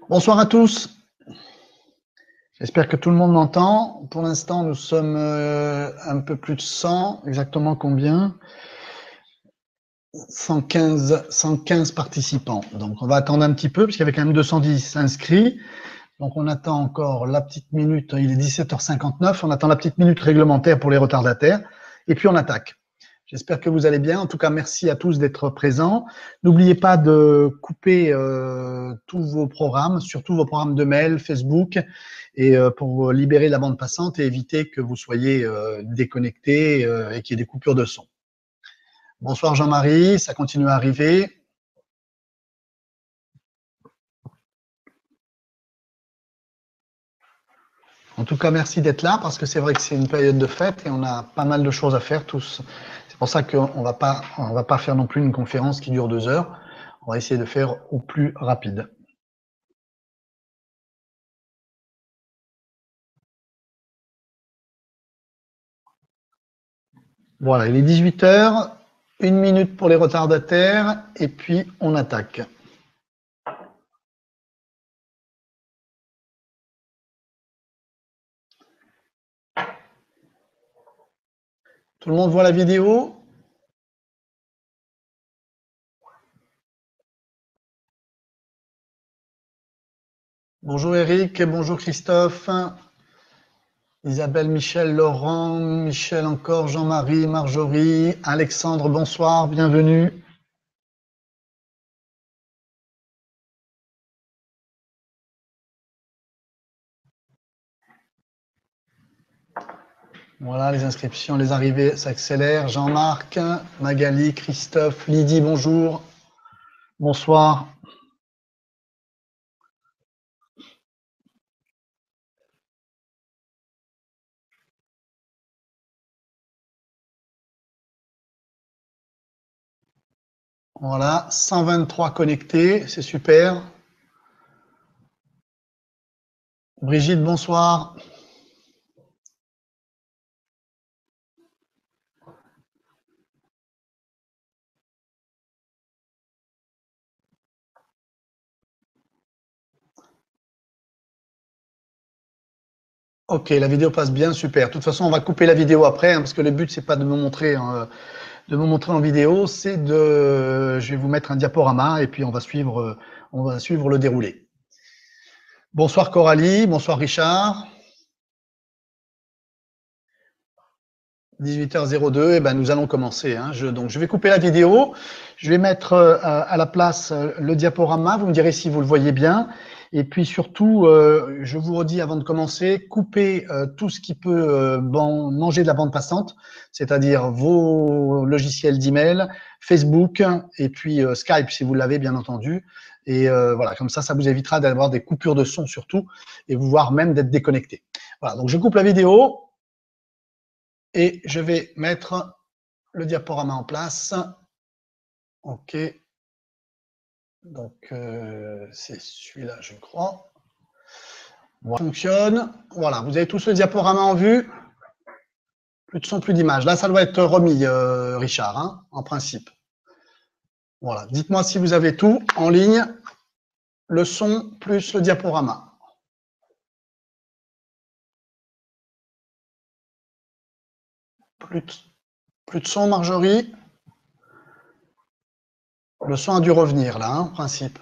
Bonsoir à tous. J'espère que tout le monde m'entend. Pour l'instant, nous sommes un peu plus de 100. Exactement combien? 115 participants. Donc, on va attendre un petit peu parce qu'il y avait quand même 210 inscrits. Donc, on attend encore la petite minute. Il est 17h59. On attend la petite minute réglementaire pour les retardataires. Et puis, on attaque. J'espère que vous allez bien. En tout cas, merci à tous d'être présents. N'oubliez pas de couper tous vos programmes, surtout vos programmes de mail, Facebook, et pour libérer la bande passante et éviter que vous soyez déconnectés et qu'il y ait des coupures de son. Bonsoir Jean-Marie, ça continue à arriver. En tout cas, merci d'être là parce que c'est vrai que c'est une période de fête et on a pas mal de choses à faire tous. C'est pour ça qu'on va pas faire non plus une conférence qui dure 2 heures. On va essayer de faire au plus rapide. Voilà, il est 18h, 1 minute pour les retardataires et puis on attaque. Tout le monde voit la vidéo? Bonjour Eric, bonjour Christophe, Isabelle, Michel, Laurent, Michel encore, Jean-Marie, Marjorie, Alexandre, bonsoir, bienvenue. Voilà, les inscriptions, les arrivées s'accélèrent. Jean-Marc, Magali, Christophe, Lydie, bonjour. Bonsoir. Voilà, 123 connectés, c'est super. Brigitte, bonsoir. Ok, la vidéo passe bien, super. De toute façon, on va couper la vidéo après, parce que le but, c'est pas de me montrer en vidéo, c'est je vais vous mettre un diaporama et puis on va suivre le déroulé. Bonsoir Coralie, bonsoir Richard. 18h02, et ben nous allons commencer. Donc je vais couper la vidéo, je vais mettre à la place le diaporama, vous me direz si vous le voyez bien. Et puis surtout, je vous redis avant de commencer, coupez tout ce qui peut manger de la bande passante, c'est-à-dire vos logiciels d'email, Facebook et puis Skype si vous l'avez bien entendu. Et voilà, comme ça vous évitera d'avoir des coupures de son surtout, et voire même d'être déconnecté. Voilà, donc je coupe la vidéo. Et je vais mettre le diaporama en place. OK. Donc, c'est celui-là, je crois. Voilà, ça fonctionne. Voilà, vous avez tous le diaporama en vue. Plus de son, plus d'image. Là, ça doit être remis, Richard, en principe. Voilà, dites-moi si vous avez tout en ligne. Le son plus le diaporama. Plus de son, Marjorie. Le son a dû revenir, là, en principe.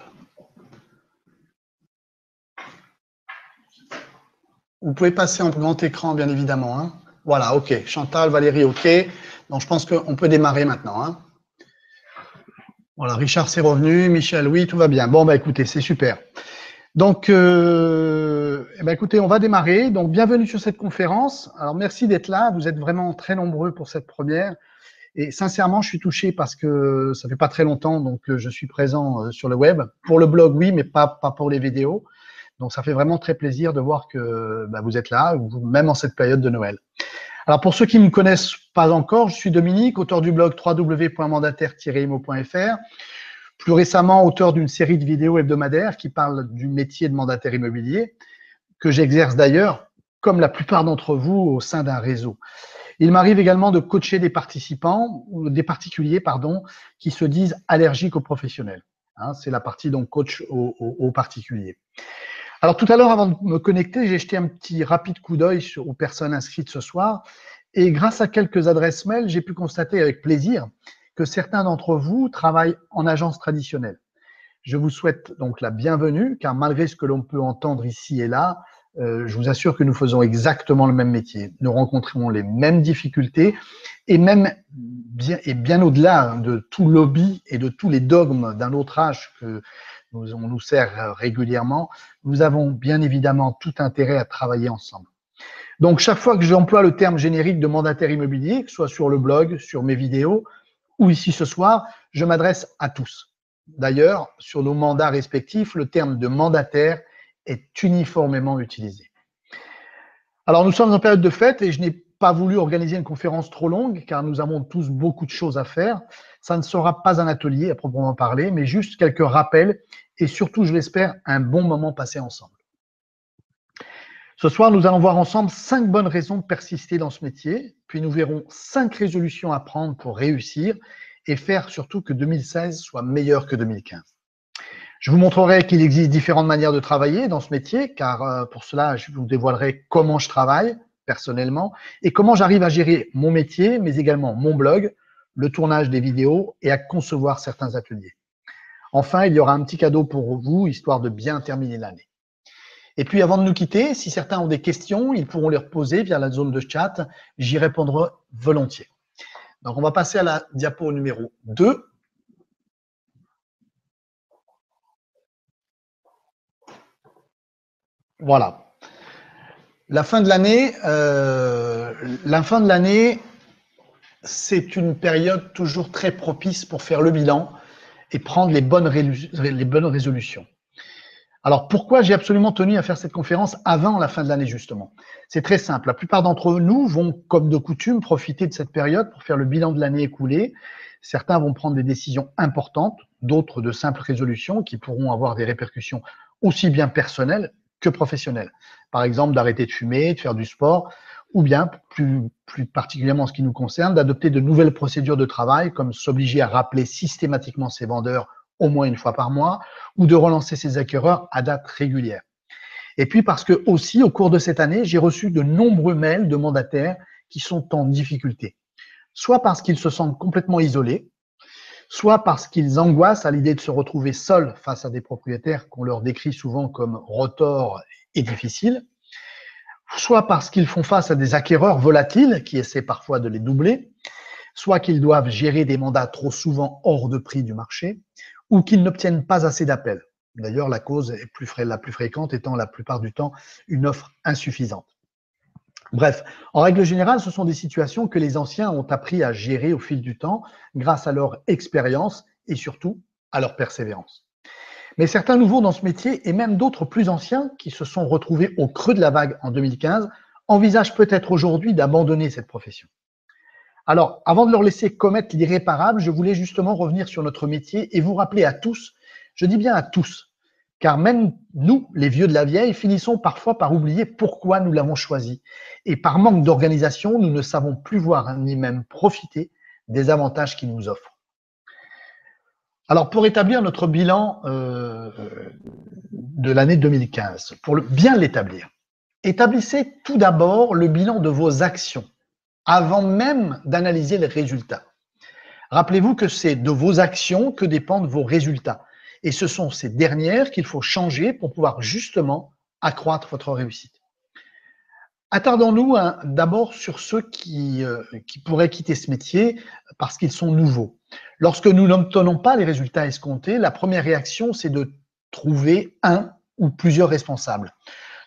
Vous pouvez passer en grand écran, bien évidemment. Voilà, OK. Chantal, Valérie, OK. Donc, je pense qu'on peut démarrer maintenant. Voilà, Richard, c'est revenu. Michel, oui, tout va bien. Bon, écoutez, c'est super. Donc, écoutez, on va démarrer. Donc, bienvenue sur cette conférence. Alors, merci d'être là. Vous êtes vraiment très nombreux pour cette première. Et sincèrement, je suis touché parce que ça fait pas très longtemps, donc je suis présent sur le web. Pour le blog, oui, mais pas pour les vidéos. Donc, ça fait vraiment très plaisir de voir que vous êtes là, même en cette période de Noël. Alors, pour ceux qui ne me connaissent pas encore, je suis Dominique, auteur du blog www.mandataire-imo.fr. Plus récemment, auteur d'une série de vidéos hebdomadaires qui parlent du métier de mandataire immobilier, que j'exerce d'ailleurs, comme la plupart d'entre vous, au sein d'un réseau. Il m'arrive également de coacher des participants, ou des particuliers, qui se disent allergiques aux professionnels. Hein, c'est la partie donc coach au particulier. Alors tout à l'heure, avant de me connecter, j'ai jeté un petit rapide coup d'œil aux personnes inscrites ce soir. Et grâce à quelques adresses mail, j'ai pu constater avec plaisir que certains d'entre vous travaillent en agence traditionnelle. Je vous souhaite donc la bienvenue, car malgré ce que l'on peut entendre ici et là, je vous assure que nous faisons exactement le même métier. Nous rencontrons les mêmes difficultés et même bien au-delà de tout lobby et de tous les dogmes d'un autre âge que on nous sert régulièrement, nous avons bien évidemment tout intérêt à travailler ensemble. Donc, chaque fois que j'emploie le terme générique de mandataire immobilier, que ce soit sur le blog, sur mes vidéos ou ici ce soir, je m'adresse à tous. D'ailleurs, sur nos mandats respectifs, le terme de mandataire est uniformément utilisé. Alors, nous sommes en période de fête et je n'ai pas voulu organiser une conférence trop longue car nous avons tous beaucoup de choses à faire. Ça ne sera pas un atelier à proprement parler, mais juste quelques rappels et surtout, je l'espère, un bon moment passé ensemble. Ce soir, nous allons voir ensemble 5 bonnes raisons de persister dans ce métier, puis nous verrons 5 résolutions à prendre pour réussir et faire surtout que 2016 soit meilleur que 2015. Je vous montrerai qu'il existe différentes manières de travailler dans ce métier, car pour cela, je vous dévoilerai comment je travaille personnellement et comment j'arrive à gérer mon métier, mais également mon blog, le tournage des vidéos et à concevoir certains ateliers. Enfin, il y aura un petit cadeau pour vous, histoire de bien terminer l'année. Et puis, avant de nous quitter, si certains ont des questions, ils pourront les reposer via la zone de chat. J'y répondrai volontiers. Donc, on va passer à la diapo numéro 2. Voilà. La fin de l'année, c'est une période toujours très propice pour faire le bilan et prendre les bonnes résolutions. Alors, pourquoi j'ai absolument tenu à faire cette conférence avant la fin de l'année, justement? C'est très simple. La plupart d'entre nous vont, comme de coutume, profiter de cette période pour faire le bilan de l'année écoulée. Certains vont prendre des décisions importantes, d'autres de simples résolutions qui pourront avoir des répercussions aussi bien personnelles que professionnelles. Par exemple, d'arrêter de fumer, de faire du sport, ou bien, plus particulièrement en ce qui nous concerne, d'adopter de nouvelles procédures de travail, comme s'obliger à rappeler systématiquement ses vendeurs au moins une fois par mois, ou de relancer ses acquéreurs à date régulière. Et puis parce que aussi, au cours de cette année, j'ai reçu de nombreux mails de mandataires qui sont en difficulté, soit parce qu'ils se sentent complètement isolés, soit parce qu'ils angoissent à l'idée de se retrouver seuls face à des propriétaires qu'on leur décrit souvent comme retors et difficiles, soit parce qu'ils font face à des acquéreurs volatiles qui essaient parfois de les doubler, soit qu'ils doivent gérer des mandats trop souvent hors de prix du marché, ou qu'ils n'obtiennent pas assez d'appels. D'ailleurs, la cause la plus fréquente étant la plupart du temps une offre insuffisante. Bref, en règle générale, ce sont des situations que les anciens ont appris à gérer au fil du temps grâce à leur expérience et surtout à leur persévérance. Mais certains nouveaux dans ce métier et même d'autres plus anciens qui se sont retrouvés au creux de la vague en 2015 envisagent peut-être aujourd'hui d'abandonner cette profession. Alors, avant de leur laisser commettre l'irréparable, je voulais justement revenir sur notre métier et vous rappeler à tous, je dis bien à tous, car même nous, les vieux de la vieille, finissons parfois par oublier pourquoi nous l'avons choisi. Et par manque d'organisation, nous ne savons plus voir ni même profiter des avantages qu'il nous offre. Alors, pour établir notre bilan de l'année 2015, pour bien l'établir, établissez tout d'abord le bilan de vos actions avant même d'analyser les résultats. Rappelez-vous que c'est de vos actions que dépendent vos résultats. Et ce sont ces dernières qu'il faut changer pour pouvoir justement accroître votre réussite. Attardons-nous d'abord sur ceux qui pourraient quitter ce métier parce qu'ils sont nouveaux. Lorsque nous n'obtenons pas les résultats escomptés, la première réaction, c'est de trouver un ou plusieurs responsables,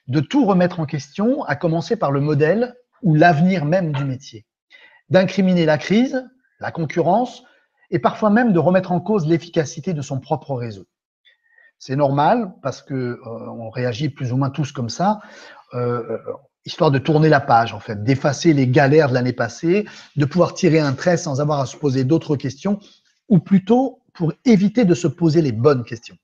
de tout remettre en question, à commencer par le modèle ou l'avenir même du métier, d'incriminer la crise, la concurrence et parfois même de remettre en cause l'efficacité de son propre réseau. C'est normal parce que on réagit plus ou moins tous comme ça, histoire de tourner la page en fait, d'effacer les galères de l'année passée, de pouvoir tirer un trait sans avoir à se poser d'autres questions, ou plutôt pour éviter de se poser les bonnes questions.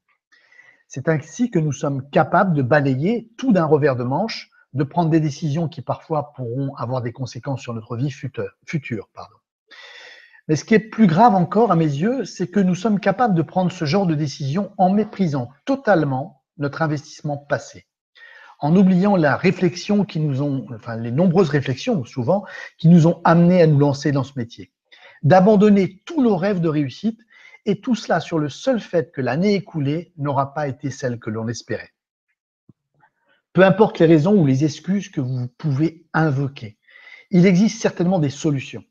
C'est ainsi que nous sommes capables de balayer tout d'un revers de manche, de prendre des décisions qui parfois pourront avoir des conséquences sur notre vie future. Mais ce qui est plus grave encore à mes yeux, c'est que nous sommes capables de prendre ce genre de décision en méprisant totalement notre investissement passé, en oubliant la réflexion qui nous ont, enfin les nombreuses réflexions souvent, qui nous ont amenés à nous lancer dans ce métier, d'abandonner tous nos rêves de réussite et tout cela sur le seul fait que l'année écoulée n'aura pas été celle que l'on espérait. Peu importe les raisons ou les excuses que vous pouvez invoquer, il existe certainement des solutions.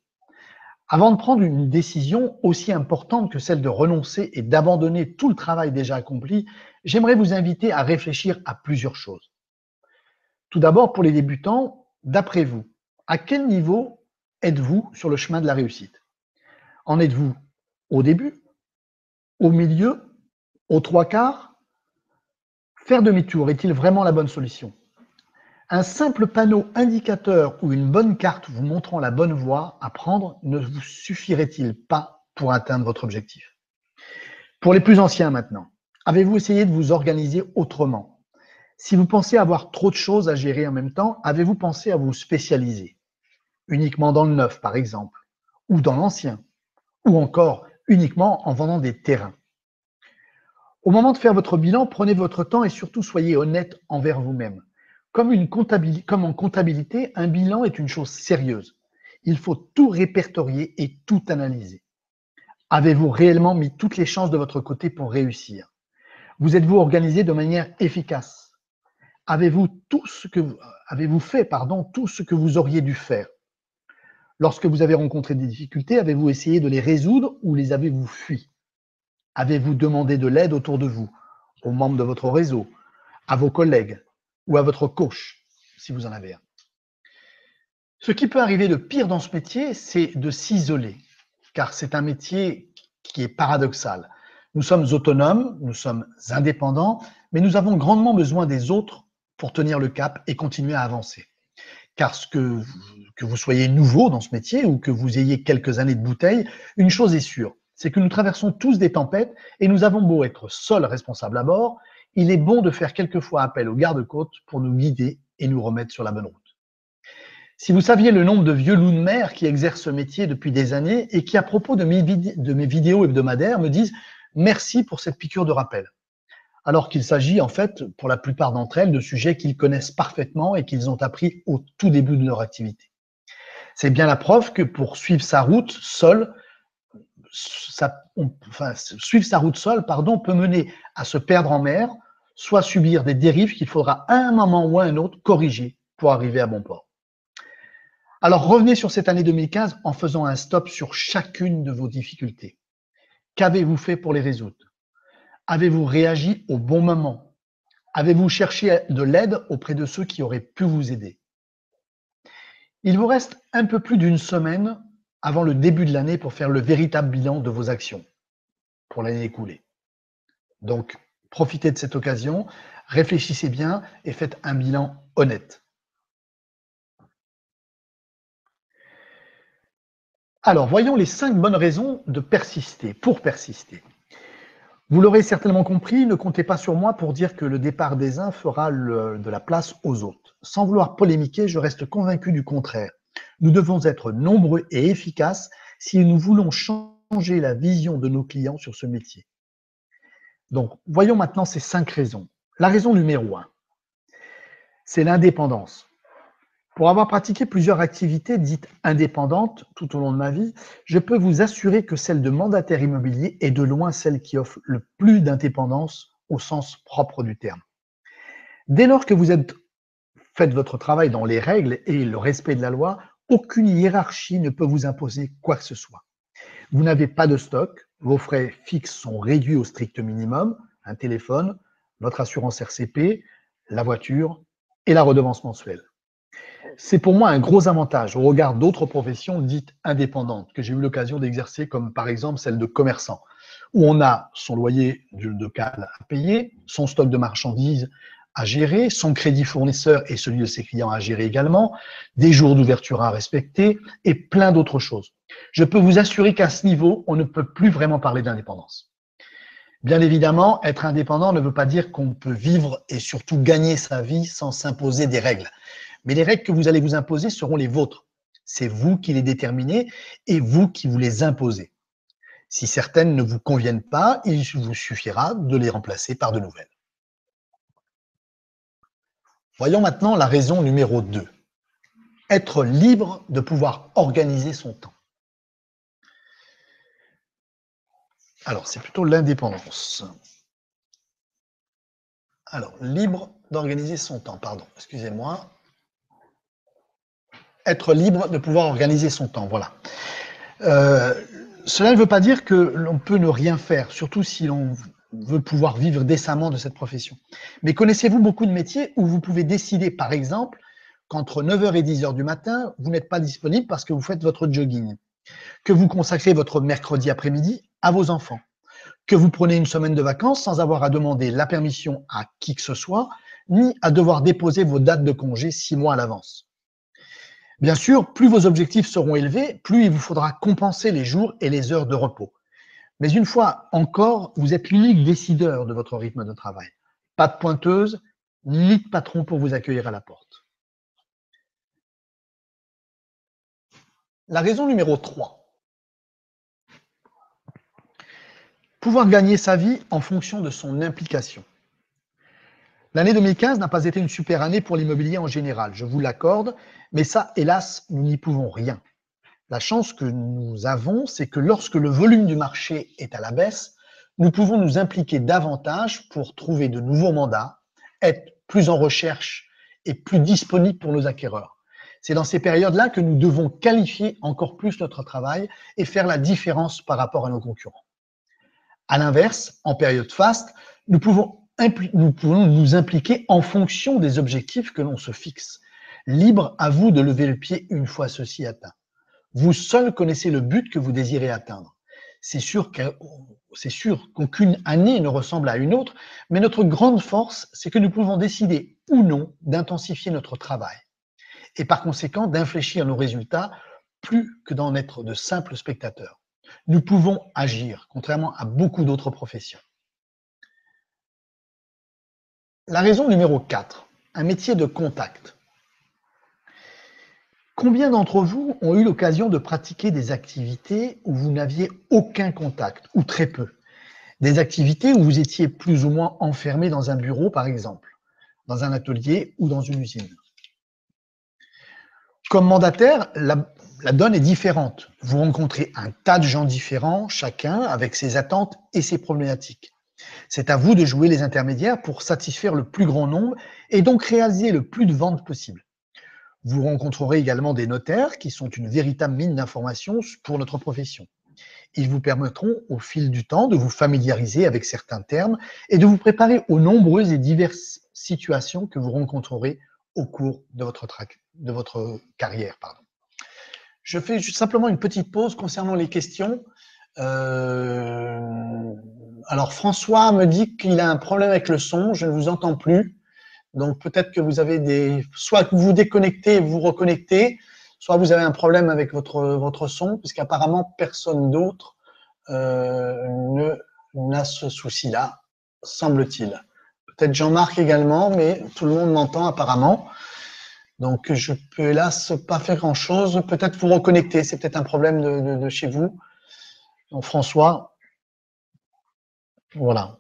Avant de prendre une décision aussi importante que celle de renoncer et d'abandonner tout le travail déjà accompli, j'aimerais vous inviter à réfléchir à plusieurs choses. Tout d'abord, pour les débutants, d'après vous, à quel niveau êtes-vous sur le chemin de la réussite? En êtes-vous au début, au milieu, aux trois quarts? Faire demi-tour est-il vraiment la bonne solution? Un simple panneau indicateur ou une bonne carte vous montrant la bonne voie à prendre ne vous suffirait-il pas pour atteindre votre objectif? Pour les plus anciens maintenant, avez-vous essayé de vous organiser autrement? Si vous pensez avoir trop de choses à gérer en même temps, avez-vous pensé à vous spécialiser? Uniquement dans le neuf, par exemple, ou dans l'ancien, ou encore uniquement en vendant des terrains. Au moment de faire votre bilan, prenez votre temps et surtout soyez honnête envers vous-même. Comme en comptabilité, un bilan est une chose sérieuse. Il faut tout répertorier et tout analyser. Avez-vous réellement mis toutes les chances de votre côté pour réussir? Vous êtes-vous organisé de manière efficace? Avez-vous fait tout ce que vous auriez dû faire? Lorsque vous avez rencontré des difficultés, avez-vous essayé de les résoudre ou les avez-vous fui? Avez-vous demandé de l'aide autour de vous, aux membres de votre réseau, à vos collègues ou à votre coach, si vous en avez un? Ce qui peut arriver de pire dans ce métier, c'est de s'isoler, car c'est un métier qui est paradoxal. Nous sommes autonomes, nous sommes indépendants, mais nous avons grandement besoin des autres pour tenir le cap et continuer à avancer. Car que vous soyez nouveau dans ce métier ou que vous ayez quelques années de bouteille, une chose est sûre, c'est que nous traversons tous des tempêtes et nous avons beau être seuls responsables à bord, il est bon de faire quelquefois appel aux gardes-côtes pour nous guider et nous remettre sur la bonne route. Si vous saviez le nombre de vieux loups de mer qui exercent ce métier depuis des années et qui, à propos de mes vidéos hebdomadaires, me disent « merci pour cette piqûre de rappel », alors qu'il s'agit en fait, pour la plupart d'entre elles, de sujets qu'ils connaissent parfaitement et qu'ils ont appris au tout début de leur activité. C'est bien la preuve que pour suivre sa route seule, peut mener à se perdre en mer, soit subir des dérives qu'il faudra à un moment ou à un autre corriger pour arriver à bon port. Alors revenez sur cette année 2015 en faisant un stop sur chacune de vos difficultés. Qu'avez-vous fait pour les résoudre? Avez-vous réagi au bon moment? Avez-vous cherché de l'aide auprès de ceux qui auraient pu vous aider? Il vous reste un peu plus d'une semaine avant le début de l'année pour faire le véritable bilan de vos actions pour l'année écoulée. Donc, profitez de cette occasion, réfléchissez bien et faites un bilan honnête. Alors, voyons les 5 bonnes raisons pour persister. Vous l'aurez certainement compris, ne comptez pas sur moi pour dire que le départ des uns fera de la place aux autres. Sans vouloir polémiquer, je reste convaincu du contraire. Nous devons être nombreux et efficaces si nous voulons changer la vision de nos clients sur ce métier. Donc, voyons maintenant ces 5 raisons. La raison numéro 1, c'est l'indépendance. Pour avoir pratiqué plusieurs activités dites indépendantes tout au long de ma vie, je peux vous assurer que celle de mandataire immobilier est de loin celle qui offre le plus d'indépendance au sens propre du terme. Dès lors que vous faites votre travail dans les règles et le respect de la loi, aucune hiérarchie ne peut vous imposer quoi que ce soit. Vous n'avez pas de stock, vos frais fixes sont réduits au strict minimum, un téléphone, votre assurance RCP, la voiture et la redevance mensuelle. C'est pour moi un gros avantage au regard d'autres professions dites indépendantes que j'ai eu l'occasion d'exercer, comme par exemple celle de commerçant, où on a son loyer de local à payer, son stock de marchandises à gérer, son crédit fournisseur et celui de ses clients à gérer également, des jours d'ouverture à respecter et plein d'autres choses. Je peux vous assurer qu'à ce niveau, on ne peut plus vraiment parler d'indépendance. Bien évidemment, être indépendant ne veut pas dire qu'on peut vivre et surtout gagner sa vie sans s'imposer des règles. Mais les règles que vous allez vous imposer seront les vôtres. C'est vous qui les déterminez et vous qui vous les imposez. Si certaines ne vous conviennent pas, il vous suffira de les remplacer par de nouvelles. Voyons maintenant la raison numéro 2. Être libre de pouvoir organiser son temps. Alors, c'est plutôt l'indépendance. Alors, libre d'organiser son temps, pardon, excusez-moi. Être libre de pouvoir organiser son temps, voilà. Cela ne veut pas dire que l'on peut ne rien faire, surtout si l'on veut pouvoir vivre décemment de cette profession. Mais connaissez-vous beaucoup de métiers où vous pouvez décider, par exemple, qu'entre 9h et 10h du matin, vous n'êtes pas disponible parce que vous faites votre jogging, que vous consacrez votre mercredi après-midi à vos enfants, que vous prenez une semaine de vacances sans avoir à demander la permission à qui que ce soit, ni à devoir déposer vos dates de congé 6 mois à l'avance. Bien sûr, plus vos objectifs seront élevés, plus il vous faudra compenser les jours et les heures de repos. Mais une fois encore, vous êtes l'unique décideur de votre rythme de travail. Pas de pointeuse, ni de patron pour vous accueillir à la porte. La raison numéro 3. Pouvoir gagner sa vie en fonction de son implication. L'année 2015 n'a pas été une super année pour l'immobilier en général, je vous l'accorde, mais ça, hélas, nous n'y pouvons rien. La chance que nous avons, c'est que lorsque le volume du marché est à la baisse, nous pouvons nous impliquer davantage pour trouver de nouveaux mandats, être plus en recherche et plus disponibles pour nos acquéreurs. C'est dans ces périodes-là que nous devons qualifier encore plus notre travail et faire la différence par rapport à nos concurrents. À l'inverse, en période faste, nous pouvons nous impliquer en fonction des objectifs que l'on se fixe. Libre à vous de lever le pied une fois ceci atteint. Vous seul connaissez le but que vous désirez atteindre. C'est sûr qu'aucune année ne ressemble à une autre, mais notre grande force, c'est que nous pouvons décider ou non d'intensifier notre travail et par conséquent d'infléchir nos résultats plus que d'en être de simples spectateurs. Nous pouvons agir, contrairement à beaucoup d'autres professions. La raison numéro 4, un métier de contact. Combien d'entre vous ont eu l'occasion de pratiquer des activités où vous n'aviez aucun contact, ou très peu? Des activités où vous étiez plus ou moins enfermé dans un bureau, par exemple, dans un atelier ou dans une usine. Comme mandataire, la donne est différente. Vous rencontrez un tas de gens différents, chacun avec ses attentes et ses problématiques. C'est à vous de jouer les intermédiaires pour satisfaire le plus grand nombre et donc réaliser le plus de ventes possible. Vous rencontrerez également des notaires qui sont une véritable mine d'informations pour notre profession. Ils vous permettront au fil du temps de vous familiariser avec certains termes et de vous préparer aux nombreuses et diverses situations que vous rencontrerez au cours de votre carrière. Je fais juste simplement une petite pause concernant les questions. Alors François me dit qu'il a un problème avec le son, je ne vous entends plus. Donc peut-être que vous avez soit vous déconnectez et vous reconnectez, soit vous avez un problème avec votre son, puisqu'apparemment personne d'autre n'a ce souci-là, semble-t-il. Peut-être Jean-Marc également, mais tout le monde m'entend apparemment. Donc je peux hélas pas faire grand-chose. Peut-être vous reconnecter, c'est peut-être un problème de chez vous. Donc François, voilà.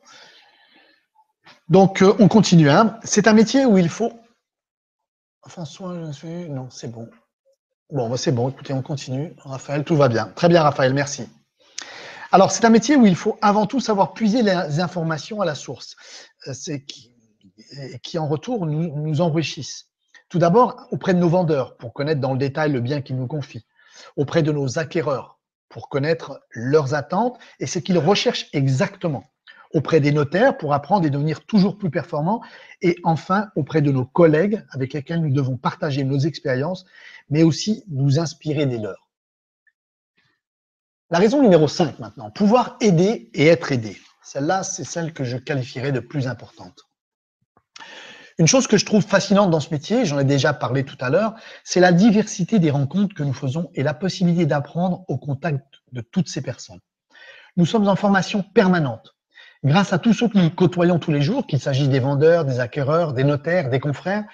Donc on continue. Hein. C'est un métier où il faut. François, non, c'est bon. Bon, c'est bon. Écoutez, on continue. Raphaël, tout va bien. Très bien, Raphaël, merci. Alors, c'est un métier où il faut avant tout savoir puiser les informations à la source, qui en retour nous enrichissent. Tout d'abord, auprès de nos vendeurs, pour connaître dans le détail le bien qu'ils nous confient. Auprès de nos acquéreurs, pour connaître leurs attentes et ce qu'ils recherchent exactement. Auprès des notaires, pour apprendre et devenir toujours plus performants. Et enfin, auprès de nos collègues, avec lesquels nous devons partager nos expériences, mais aussi nous inspirer des leurs. La raison numéro 5 maintenant, pouvoir aider et être aidé. Celle-là, c'est celle que je qualifierais de plus importante. Une chose que je trouve fascinante dans ce métier, j'en ai déjà parlé tout à l'heure, c'est la diversité des rencontres que nous faisons et la possibilité d'apprendre au contact de toutes ces personnes. Nous sommes en formation permanente. Grâce à tous ceux que nous côtoyons tous les jours, qu'il s'agisse des vendeurs, des acquéreurs, des notaires, des confrères,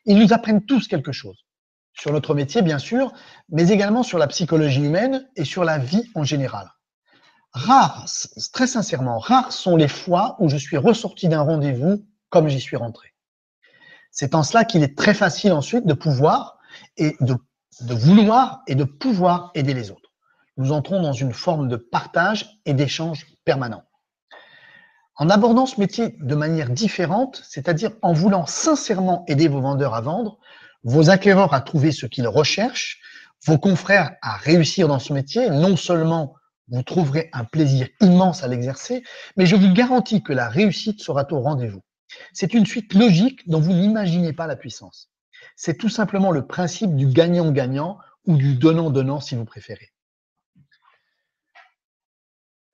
ils nous apprennent tous quelque chose. sur notre métier, bien sûr, mais également sur la psychologie humaine et sur la vie en général. Rares, très sincèrement, rares sont les fois où je suis ressorti d'un rendez-vous comme j'y suis rentré. C'est en cela qu'il est très facile ensuite de pouvoir et de vouloir et de pouvoir aider les autres. Nous entrons dans une forme de partage et d'échange permanent. En abordant ce métier de manière différente, c'est-à-dire en voulant sincèrement aider vos vendeurs à vendre, vos acquéreurs à trouver ce qu'ils recherchent, vos confrères à réussir dans ce métier, non seulement vous trouverez un plaisir immense à l'exercer, mais je vous garantis que la réussite sera au rendez-vous. C'est une suite logique dont vous n'imaginez pas la puissance. C'est tout simplement le principe du gagnant-gagnant ou du donnant-donnant si vous préférez.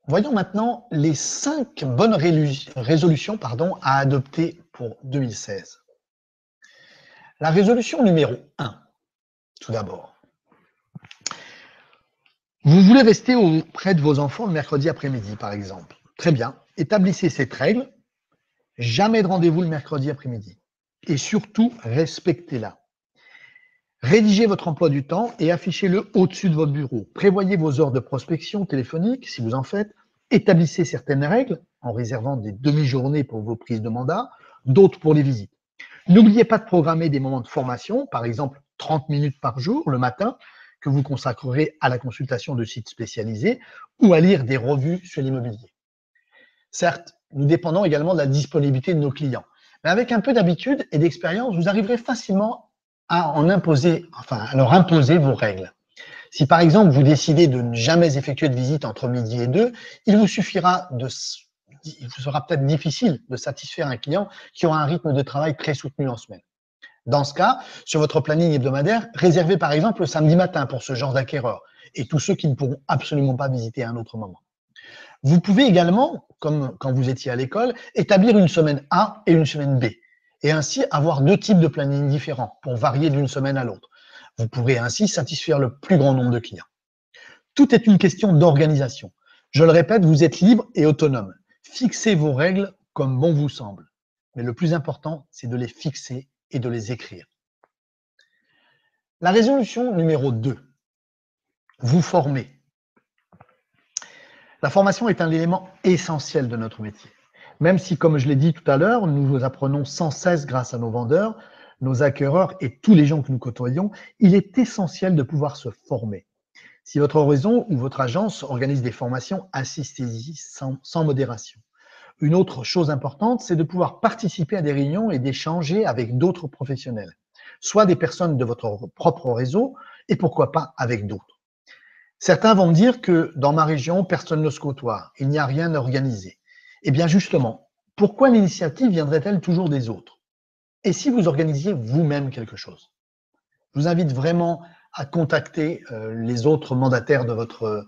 Voyons maintenant les 5 bonnes résolutions à adopter pour 2016. La résolution numéro 1, tout d'abord. Vous voulez rester auprès de vos enfants le mercredi après-midi, par exemple. Très bien. Établissez cette règle. Jamais de rendez-vous le mercredi après-midi. Et surtout, respectez-la. Rédigez votre emploi du temps et affichez-le au-dessus de votre bureau. Prévoyez vos heures de prospection téléphonique, si vous en faites. Établissez certaines règles en réservant des demi-journées pour vos prises de mandat, d'autres pour les visites. N'oubliez pas de programmer des moments de formation, par exemple 30 minutes par jour le matin, que vous consacrerez à la consultation de sites spécialisés ou à lire des revues sur l'immobilier. Certes, nous dépendons également de la disponibilité de nos clients, mais avec un peu d'habitude et d'expérience, vous arriverez facilement à leur imposer vos règles. Si par exemple vous décidez de ne jamais effectuer de visite entre midi et 2, il vous sera peut-être difficile de satisfaire un client qui aura un rythme de travail très soutenu en semaine. Dans ce cas, sur votre planning hebdomadaire, réservez par exemple le samedi matin pour ce genre d'acquéreurs et tous ceux qui ne pourront absolument pas visiter à un autre moment. Vous pouvez également, comme quand vous étiez à l'école, établir une semaine A et une semaine B et ainsi avoir 2 types de planning différents pour varier d'une semaine à l'autre. Vous pourrez ainsi satisfaire le plus grand nombre de clients. Tout est une question d'organisation. Je le répète, vous êtes libre et autonome. Fixez vos règles comme bon vous semble. Mais le plus important, c'est de les fixer et de les écrire. La résolution numéro 2. Vous former. La formation est un élément essentiel de notre métier. Même si, comme je l'ai dit tout à l'heure, nous apprenons sans cesse grâce à nos vendeurs, nos acquéreurs et tous les gens que nous côtoyons, il est essentiel de pouvoir se former. Si votre réseau ou votre agence organise des formations, assistez-y sans modération. Une autre chose importante, c'est de pouvoir participer à des réunions et d'échanger avec d'autres professionnels, soit des personnes de votre propre réseau et pourquoi pas avec d'autres. Certains vont me dire que dans ma région, personne ne se côtoie, il n'y a rien organisé. Eh bien justement, pourquoi l'initiative viendrait-elle toujours des autres? Et si vous organisiez vous-même quelque chose? Je vous invite vraiment à contacter les autres mandataires de votre...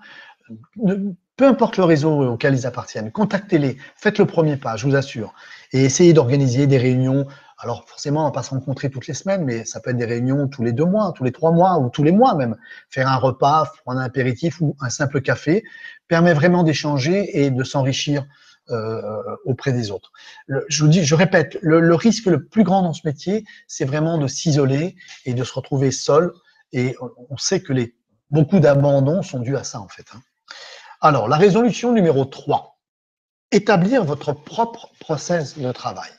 peu importe le réseau auquel ils appartiennent, contactez-les, faites le premier pas, je vous assure, et essayez d'organiser des réunions. Alors forcément, on ne va pas se rencontrer toutes les semaines, mais ça peut être des réunions tous les 2 mois, tous les 3 mois ou tous les mois même. Faire un repas, prendre un apéritif ou un simple café permet vraiment d'échanger et de s'enrichir auprès des autres. Je répète, le risque le plus grand dans ce métier, c'est vraiment de s'isoler et de se retrouver seul. Et on sait que beaucoup d'abandons sont dus à ça, en fait. Alors, la résolution numéro 3. Établir votre propre process de travail.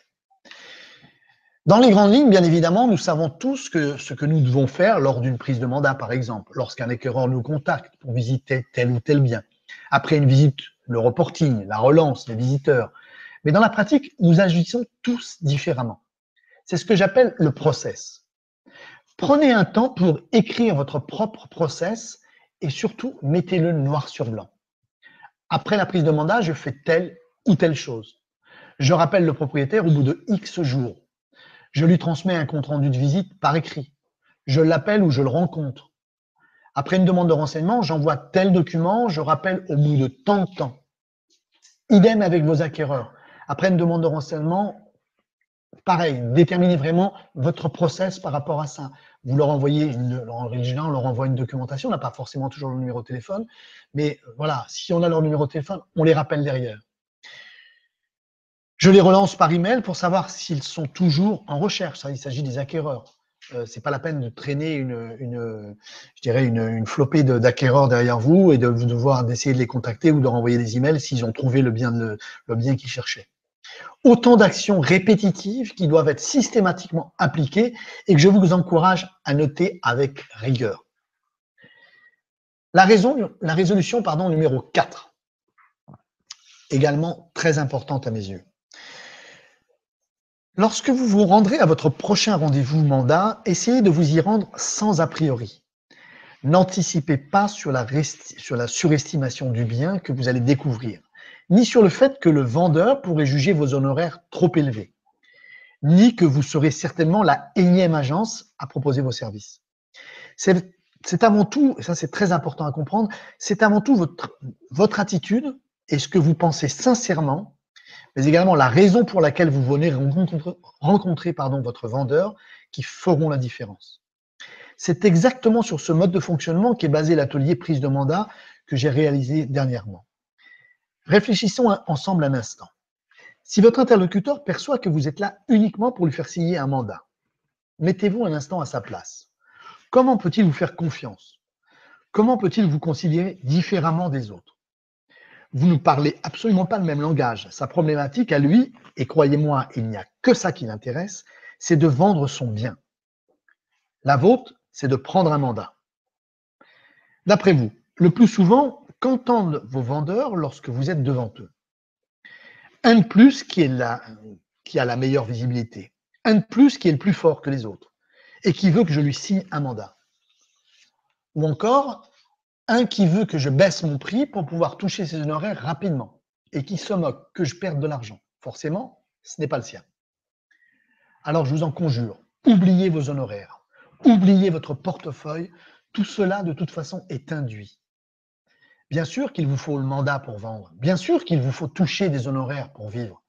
Dans les grandes lignes, bien évidemment, nous savons tous ce que nous devons faire lors d'une prise de mandat, par exemple, lorsqu'un acquéreur nous contacte pour visiter tel ou tel bien. Après une visite, le reporting, la relance, les visiteurs. Mais dans la pratique, nous agissons tous différemment. C'est ce que j'appelle le process. Prenez un temps pour écrire votre propre process et surtout, mettez-le noir sur blanc. Après la prise de mandat, je fais telle ou telle chose. Je rappelle le propriétaire au bout de X jours. Je lui transmets un compte-rendu de visite par écrit. Je l'appelle ou je le rencontre. Après une demande de renseignement, j'envoie tel document, je rappelle au bout de tant de temps. Idem avec vos acquéreurs. Après une demande de renseignement, pareil, déterminez vraiment votre process par rapport à ça. Vous leur envoyez, en général, on leur envoie une documentation, on n'a pas forcément toujours le numéro de téléphone, mais voilà, si on a leur numéro de téléphone, on les rappelle derrière. Je les relance par email pour savoir s'ils sont toujours en recherche. Ça, il s'agit des acquéreurs. c'est pas la peine de traîner je dirais une flopée d'acquéreurs derrière vous et de devoir d'essayer de les contacter ou de renvoyer des emails s'ils ont trouvé le bien qu'ils cherchaient. Autant d'actions répétitives qui doivent être systématiquement appliquées et que je vous encourage à noter avec rigueur. La résolution numéro 4, également très importante à mes yeux. Lorsque vous vous rendrez à votre prochain rendez-vous mandat, essayez de vous y rendre sans a priori. N'anticipez pas sur la surestimation du bien que vous allez découvrir, ni sur le fait que le vendeur pourrait juger vos honoraires trop élevés, ni que vous serez certainement la énième agence à proposer vos services. C'est avant tout, et ça c'est très important à comprendre, c'est avant tout votre attitude et ce que vous pensez sincèrement, mais également la raison pour laquelle vous venez rencontrer votre vendeur qui feront la différence. C'est exactement sur ce mode de fonctionnement qu'est basé l'atelier prise de mandat que j'ai réalisé dernièrement. Réfléchissons ensemble un instant. Si votre interlocuteur perçoit que vous êtes là uniquement pour lui faire signer un mandat, mettez-vous un instant à sa place. Comment peut-il vous faire confiance? Comment peut-il vous considérer différemment des autres? Vous ne parlez absolument pas le même langage. Sa problématique à lui, et croyez-moi, il n'y a que ça qui l'intéresse, c'est de vendre son bien. La vôtre, c'est de prendre un mandat. D'après vous, le plus souvent, qu'entendent vos vendeurs lorsque vous êtes devant eux? Un de plus qui a la meilleure visibilité. Un de plus qui est le plus fort que les autres et qui veut que je lui signe un mandat. Ou encore, un qui veut que je baisse mon prix pour pouvoir toucher ses honoraires rapidement et qui se moque que je perde de l'argent. Forcément, ce n'est pas le sien. Alors je vous en conjure, oubliez vos honoraires, oubliez votre portefeuille, tout cela de toute façon est induit. Bien sûr qu'il vous faut le mandat pour vendre, bien sûr qu'il vous faut toucher des honoraires pour vivre,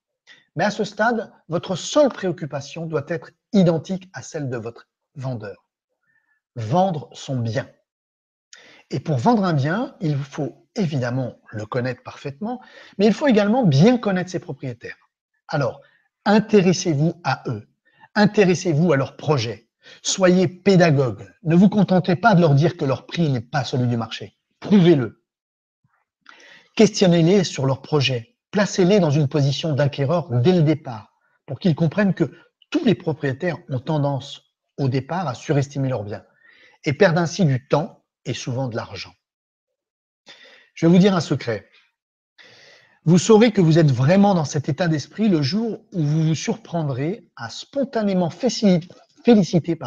mais à ce stade, votre seule préoccupation doit être identique à celle de votre vendeur. Vendre son bien. Et pour vendre un bien, il vous faut évidemment le connaître parfaitement, mais il faut également bien connaître ses propriétaires. Alors, intéressez-vous à eux, intéressez-vous à leur projet, soyez pédagogue, ne vous contentez pas de leur dire que leur prix n'est pas celui du marché, prouvez-le. Questionnez-les sur leur projet, placez-les dans une position d'acquéreur dès le départ, pour qu'ils comprennent que tous les propriétaires ont tendance au départ à surestimer leurs biens et perdent ainsi du temps et souvent de l'argent. Je vais vous dire un secret. Vous saurez que vous êtes vraiment dans cet état d'esprit le jour où vous vous surprendrez à spontanément féliciter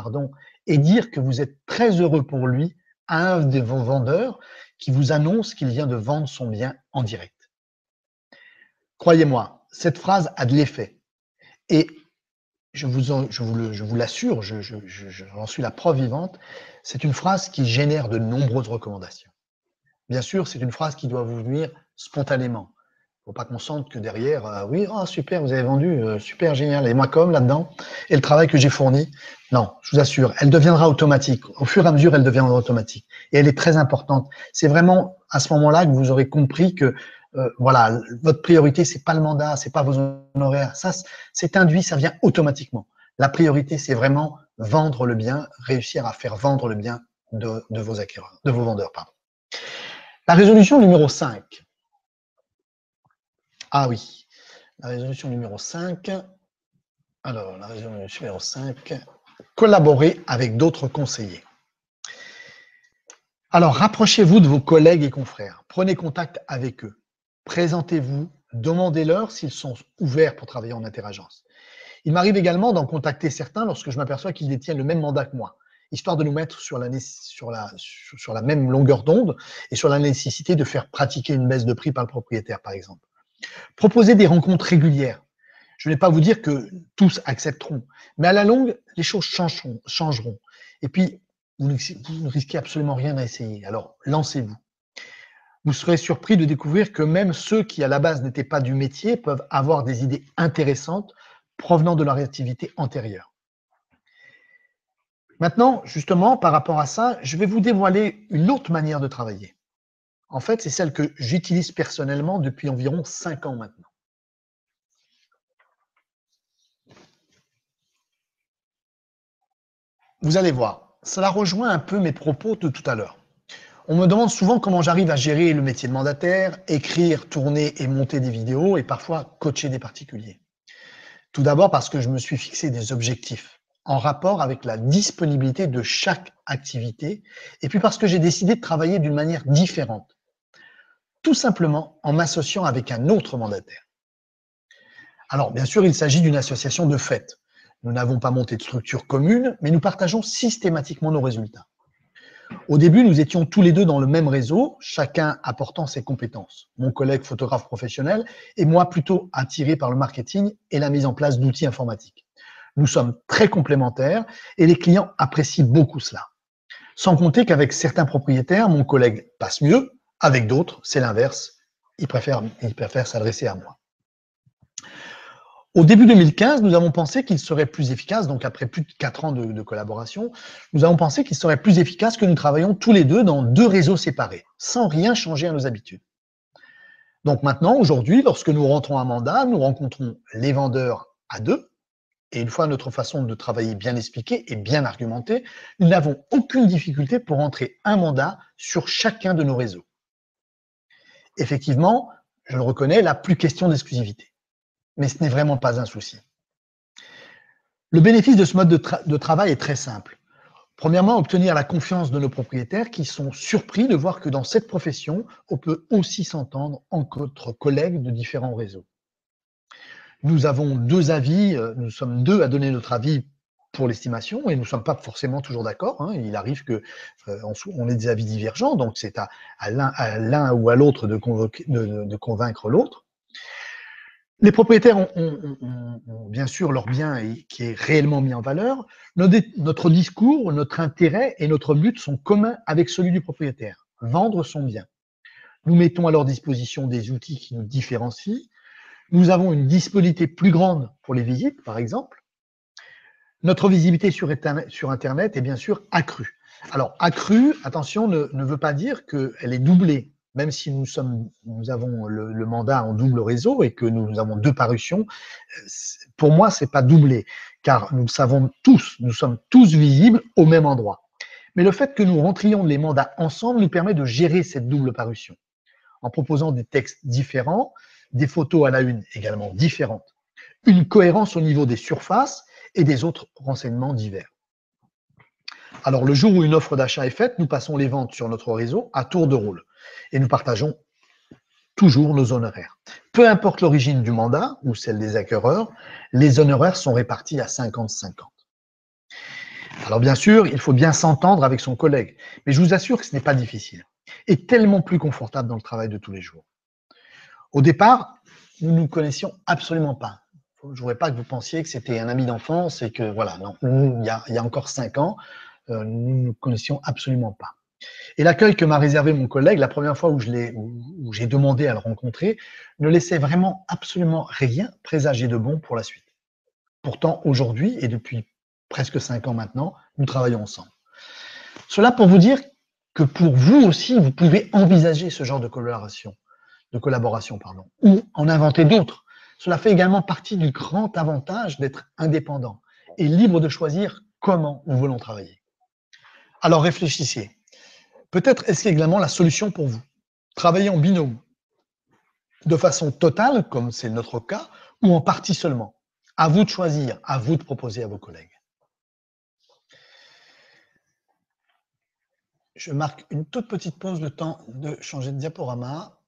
et dire que vous êtes très heureux pour lui à un de vos vendeurs qui vous annonce qu'il vient de vendre son bien en direct. Croyez-moi, cette phrase a de l'effet. Et je vous l'assure, j'en suis la preuve vivante, c'est une phrase qui génère de nombreuses recommandations. Bien sûr, c'est une phrase qui doit vous venir spontanément. Il ne faut pas qu'on sente que derrière, oui, oh, super, vous avez vendu, super, génial, et moi comme là-dedans, et le travail que j'ai fourni. Non, je vous assure, elle deviendra automatique. Au fur et à mesure, elle deviendra automatique. Et elle est très importante. C'est vraiment à ce moment-là que vous aurez compris que voilà, votre priorité, c'est pas le mandat, c'est pas vos honoraires. Ça, c'est induit, ça vient automatiquement. La priorité, c'est vraiment vendre le bien, réussir à faire vendre le bien de vos acquéreurs, de vos vendeurs, pardon. La résolution numéro 5. Ah oui, la résolution numéro 5. Alors, la résolution numéro 5, collaborer avec d'autres conseillers. Alors, rapprochez-vous de vos collègues et confrères. Prenez contact avec eux. Présentez-vous, demandez-leur s'ils sont ouverts pour travailler en interagence. Il m'arrive également d'en contacter certains lorsque je m'aperçois qu'ils détiennent le même mandat que moi, histoire de nous mettre sur la même longueur d'onde et sur la nécessité de faire pratiquer une baisse de prix par le propriétaire, par exemple. Proposez des rencontres régulières. Je ne vais pas vous dire que tous accepteront, mais à la longue, les choses changeront. Et puis, vous ne risquez absolument rien à essayer. Alors, lancez-vous. Vous serez surpris de découvrir que même ceux qui, à la base, n'étaient pas du métier peuvent avoir des idées intéressantes provenant de leur activité antérieure. Maintenant, justement, par rapport à ça, je vais vous dévoiler une autre manière de travailler. En fait, c'est celle que j'utilise personnellement depuis environ 5 ans maintenant. vous allez voir, cela rejoint un peu mes propos de tout à l'heure. On me demande souvent comment j'arrive à gérer le métier de mandataire, écrire, tourner et monter des vidéos et parfois coacher des particuliers. Tout d'abord parce que je me suis fixé des objectifs en rapport avec la disponibilité de chaque activité et puis parce que j'ai décidé de travailler d'une manière différente, tout simplement en m'associant avec un autre mandataire. Alors, bien sûr, il s'agit d'une association de fait. Nous n'avons pas monté de structure commune, mais nous partageons systématiquement nos résultats. Au début, nous étions tous les deux dans le même réseau, chacun apportant ses compétences. Mon collègue photographe professionnel et moi plutôt attiré par le marketing et la mise en place d'outils informatiques. Nous sommes très complémentaires et les clients apprécient beaucoup cela. Sans compter qu'avec certains propriétaires, mon collègue passe mieux, avec d'autres, c'est l'inverse. Il préfère s'adresser à moi. Au début 2015, nous avons pensé qu'il serait plus efficace, donc après plus de 4 ans de collaboration, nous avons pensé qu'il serait plus efficace que nous travaillions tous les deux dans 2 réseaux séparés, sans rien changer à nos habitudes. Donc maintenant, aujourd'hui, lorsque nous rentrons à mandat, nous rencontrons les vendeurs à 2, et une fois notre façon de travailler bien expliquée et bien argumentée, nous n'avons aucune difficulté pour entrer un mandat sur chacun de nos réseaux. Effectivement, je le reconnais, là, plus question d'exclusivité. Mais ce n'est vraiment pas un souci. Le bénéfice de ce mode de travail est très simple. Premièrement, obtenir la confiance de nos propriétaires qui sont surpris de voir que dans cette profession, on peut aussi s'entendre entre collègues de différents réseaux. Nous avons 2 avis, nous sommes 2 à donner notre avis pour l'estimation et nous ne sommes pas forcément toujours d'accord. Hein. Il arrive qu'on ait des avis divergents, donc c'est à l'un ou à l'autre de convaincre l'autre. Les propriétaires ont bien sûr leur bien qui est réellement mis en valeur. Notre discours, notre intérêt et notre but sont communs avec celui du propriétaire, vendre son bien. Nous mettons à leur disposition des outils qui nous différencient. Nous avons une disponibilité plus grande pour les visites, par exemple. Notre visibilité sur Internet est bien sûr accrue. Alors, accrue, attention, ne veut pas dire qu'elle est doublée. Même si nous avons le mandat en double réseau et que nous avons 2 parutions, pour moi, ce n'est pas doublé, car nous sommes tous visibles au même endroit. Mais le fait que nous rentrions les mandats ensemble nous permet de gérer cette double parution, en proposant des textes différents, des photos à la une également différentes, une cohérence au niveau des surfaces et des autres renseignements divers. Alors, le jour où une offre d'achat est faite, nous passons les ventes sur notre réseau à tour de rôle et nous partageons toujours nos honoraires. Peu importe l'origine du mandat ou celle des acquéreurs, les honoraires sont répartis à 50-50. Alors bien sûr, il faut bien s'entendre avec son collègue, mais je vous assure que ce n'est pas difficile et tellement plus confortable dans le travail de tous les jours. Au départ, nous ne nous connaissions absolument pas. Je ne voudrais pas que vous pensiez que c'était un ami d'enfance et que voilà, non, il y a encore 5 ans, nous ne nous connaissions absolument pas. Et l'accueil que m'a réservé mon collègue, la première fois où j'ai demandé à le rencontrer, ne laissait vraiment absolument rien présager de bon pour la suite. Pourtant, aujourd'hui, et depuis presque 5 ans maintenant, nous travaillons ensemble. Cela pour vous dire que pour vous aussi, vous pouvez envisager ce genre de collaboration, ou en inventer d'autres. Cela fait également partie du grand avantage d'être indépendant et libre de choisir comment nous voulons travailler. Alors réfléchissez. Peut-être est-ce également la solution pour vous. Travailler en binôme, de façon totale, comme c'est notre cas, ou en partie seulement. À vous de choisir, à vous de proposer à vos collègues. Je marque une toute petite pause, le temps de changer de diaporama.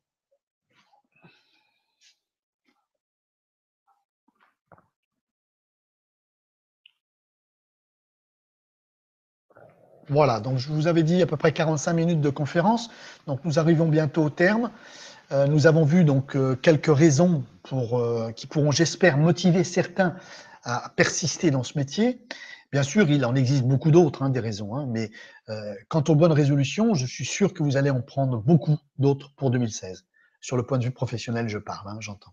Voilà, donc je vous avais dit à peu près 45 minutes de conférence, donc nous arrivons bientôt au terme. Nous avons vu donc quelques raisons qui pourront, j'espère, motiver certains à persister dans ce métier. Bien sûr, il en existe beaucoup d'autres, des raisons, mais quant aux bonnes résolutions, je suis sûr que vous allez en prendre beaucoup d'autres pour 2016. Sur le point de vue professionnel, je parle, j'entends.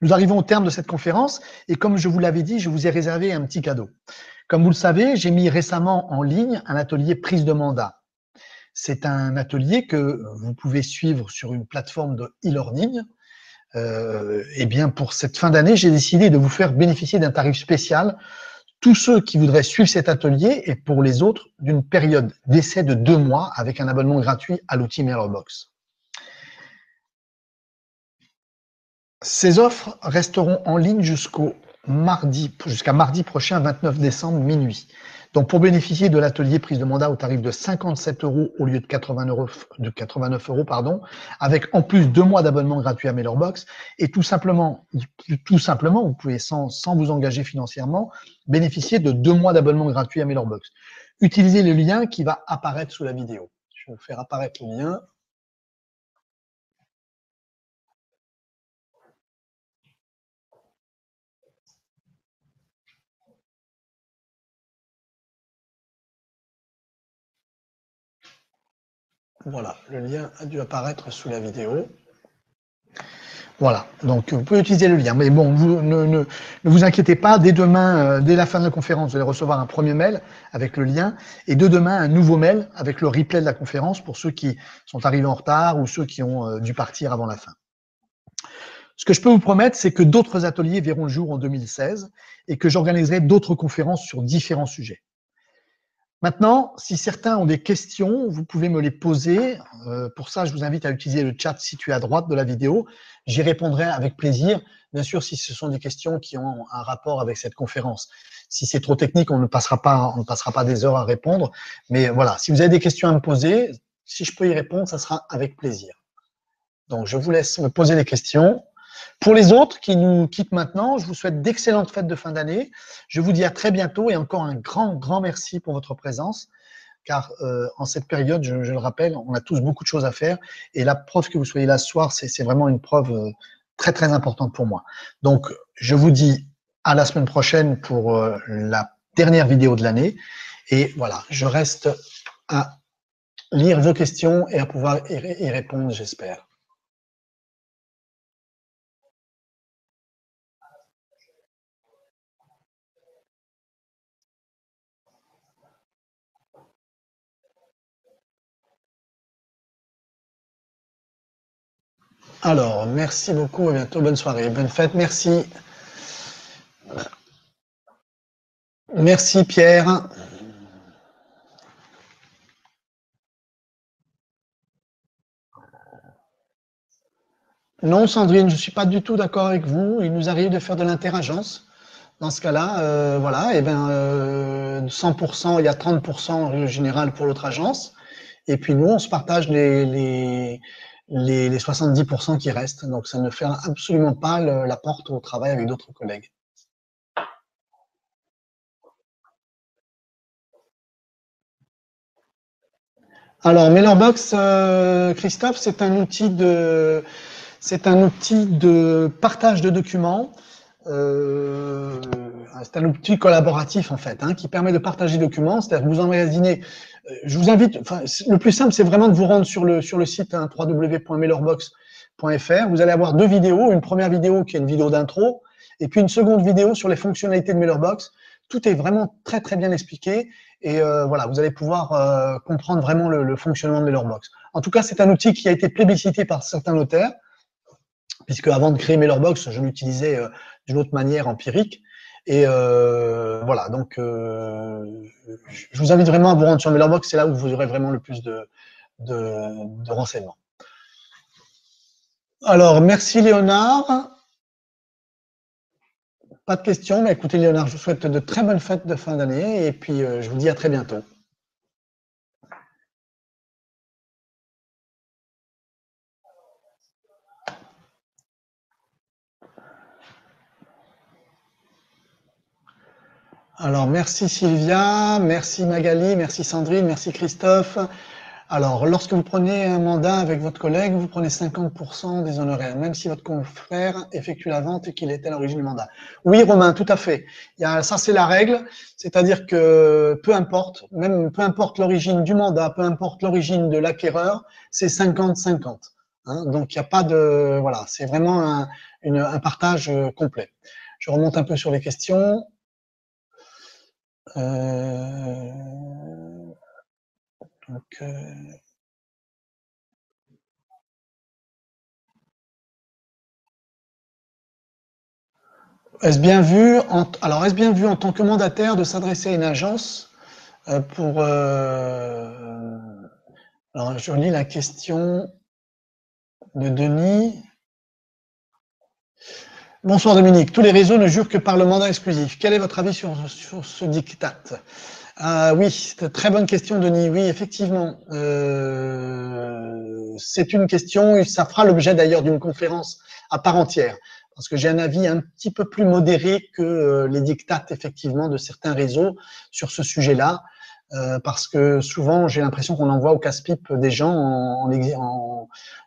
Nous arrivons au terme de cette conférence et comme je vous l'avais dit, je vous ai réservé un petit cadeau. Comme vous le savez, j'ai mis récemment en ligne un atelier prise de mandat. C'est un atelier que vous pouvez suivre sur une plateforme de e-learning. Eh bien, pour cette fin d'année, j'ai décidé de vous faire bénéficier d'un tarif spécial tous ceux qui voudraient suivre cet atelier et pour les autres, d'une période d'essai de 2 mois avec un abonnement gratuit à l'outil Mailbox. Ces offres resteront en ligne jusqu'à mardi prochain, 29 décembre, minuit. Donc, pour bénéficier de l'atelier prise de mandat au tarif de 57 € au lieu de 89 €, pardon, avec en plus 2 mois d'abonnement gratuit à Mailbox, et tout simplement, vous pouvez sans vous engager financièrement, bénéficier de 2 mois d'abonnement gratuit à Mailbox. Utilisez le lien qui va apparaître sous la vidéo. Je vais vous faire apparaître le lien. Voilà, le lien a dû apparaître sous la vidéo. Voilà, donc vous pouvez utiliser le lien. Mais bon, ne vous inquiétez pas, dès demain, dès la fin de la conférence, vous allez recevoir un premier mail avec le lien, et de demain, un nouveau mail avec le replay de la conférence pour ceux qui sont arrivés en retard ou ceux qui ont dû partir avant la fin. Ce que je peux vous promettre, c'est que d'autres ateliers verront le jour en 2016 et que j'organiserai d'autres conférences sur différents sujets. Maintenant, si certains ont des questions, vous pouvez me les poser. Pour ça, je vous invite à utiliser le chat situé à droite de la vidéo. J'y répondrai avec plaisir, bien sûr, si ce sont des questions qui ont un rapport avec cette conférence. Si c'est trop technique, on ne passera pas des heures à répondre. Mais voilà, si vous avez des questions à me poser, si je peux y répondre, ça sera avec plaisir. Donc, je vous laisse me poser des questions. Pour les autres qui nous quittent maintenant, je vous souhaite d'excellentes fêtes de fin d'année. Je vous dis à très bientôt et encore un grand merci pour votre présence, car en cette période, je le rappelle, on a tous beaucoup de choses à faire et la preuve que vous soyez là ce soir, c'est vraiment une preuve très importante pour moi. Donc, je vous dis à la semaine prochaine pour la dernière vidéo de l'année et voilà, je reste à lire vos questions et à pouvoir y répondre, j'espère. Alors, merci beaucoup, à bientôt, bonne soirée, bonne fête, merci. Merci Pierre. Non, Sandrine, je ne suis pas du tout d'accord avec vous. Il nous arrive de faire de l'interagence. Dans ce cas-là, voilà, et ben 100%, il y a 30% en règle générale pour l'autre agence. Et puis nous, on se partage les 70% qui restent. Donc ça ne ferme absolument pas la porte au travail avec d'autres collègues. Alors, Mailbox, Christophe, c'est un outil de partage de documents. Euh, c'est un outil collaboratif en fait, hein, qui permet de partager des documents. C'est-à-dire que vous emmagasinez. Je vous invite. Enfin, le plus simple, c'est vraiment de vous rendre sur le site hein, www.mailorbox.fr. Vous allez avoir 2 vidéos. Une première vidéo qui est une vidéo d'intro, et puis une seconde vidéo sur les fonctionnalités de Mailbox. Tout est vraiment très bien expliqué. Et voilà, vous allez pouvoir comprendre vraiment le fonctionnement de Mailbox. En tout cas, c'est un outil qui a été plébiscité par certains notaires, puisque avant de créer Mailbox, je l'utilisais d'une autre manière empirique. Et voilà, donc je vous invite vraiment à vous rendre sur Mailbox, c'est là où vous aurez vraiment le plus de renseignements. Alors, merci Léonard. Pas de questions, mais écoutez Léonard, je vous souhaite de très bonnes fêtes de fin d'année et puis je vous dis à très bientôt. Alors, merci Sylvia, merci Magali, merci Sandrine, merci Christophe. Alors, lorsque vous prenez un mandat avec votre collègue, vous prenez 50% des honoraires, même si votre confrère effectue la vente et qu'il était à l'origine du mandat. Oui, Romain, tout à fait. Ça, c'est la règle. C'est-à-dire que peu importe, même peu importe l'origine du mandat, peu importe l'origine de l'acquéreur, c'est 50-50. Hein, donc, il n'y a pas de... Voilà, c'est vraiment un partage complet. Je remonte un peu sur les questions. Donc, Est-ce bien vu alors est-ce bien vu en tant que mandataire de s'adresser à une agence pour alors je lis la question de Denis. Bonsoir Dominique, tous les réseaux ne jurent que par le mandat exclusif. Quel est votre avis sur ce diktat? Oui, très bonne question Denis. Oui, effectivement, c'est une question, ça fera l'objet d'ailleurs d'une conférence à part entière, parce que j'ai un avis un petit peu plus modéré que les diktats effectivement de certains réseaux sur ce sujet-là, parce que souvent j'ai l'impression qu'on envoie au casse-pipe des gens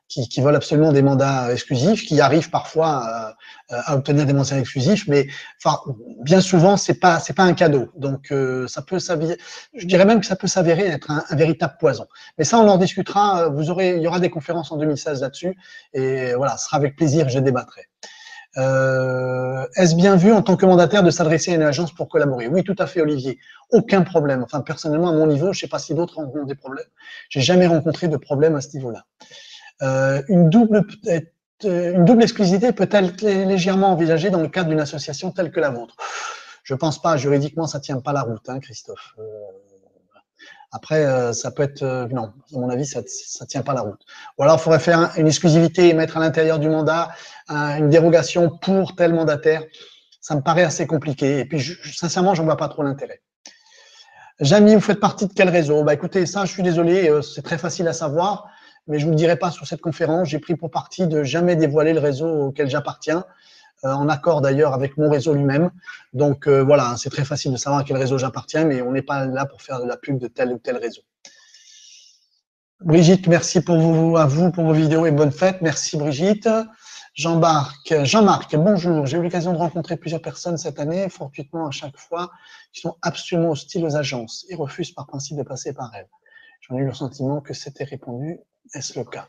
qui veulent absolument des mandats exclusifs, qui arrivent parfois à obtenir des mandats exclusifs, mais enfin, bien souvent, c'est pas un cadeau. Donc, ça peut s'avérer, je dirais même que ça peut s'avérer être un véritable poison. Mais ça, on en discutera. Il y aura des conférences en 2016 là-dessus, et voilà, ce sera avec plaisir que je débattrai. Est-ce bien vu en tant que mandataire de s'adresser à une agence pour collaborer? Oui, tout à fait, Olivier. Aucun problème. Enfin, personnellement, à mon niveau, je ne sais pas si d'autres rencontrent des problèmes. J'ai jamais rencontré de problème à ce niveau-là. Une double exclusivité peut-elle être légèrement envisagée dans le cadre d'une association telle que la vôtre? Je pense pas. Juridiquement, ça tient pas la route, hein, Christophe. Après, ça peut être non. À mon avis, ça tient pas la route. Ou alors, il faudrait faire une exclusivité et mettre à l'intérieur du mandat une dérogation pour tel mandataire. Ça me paraît assez compliqué. Et puis, sincèrement, j'en vois pas trop l'intérêt. Jamy, vous faites partie de quel réseau? Bah écoutez, ça, je suis désolé, c'est très facile à savoir, mais je vous le dirai pas sur cette conférence. J'ai pris pour parti de jamais dévoiler le réseau auquel j'appartiens, en accord d'ailleurs avec mon réseau lui-même. Donc voilà, c'est très facile de savoir à quel réseau j'appartiens, mais on n'est pas là pour faire de la pub de tel ou tel réseau. Brigitte, merci à vous pour vos vidéos et bonne fête. Merci Brigitte. Jean-Marc, bonjour. J'ai eu l'occasion de rencontrer plusieurs personnes cette année, fortuitement à chaque fois, qui sont absolument hostiles aux agences et refusent par principe de passer par elles. J'en ai eu le sentiment que c'était répondu. Est-ce le cas?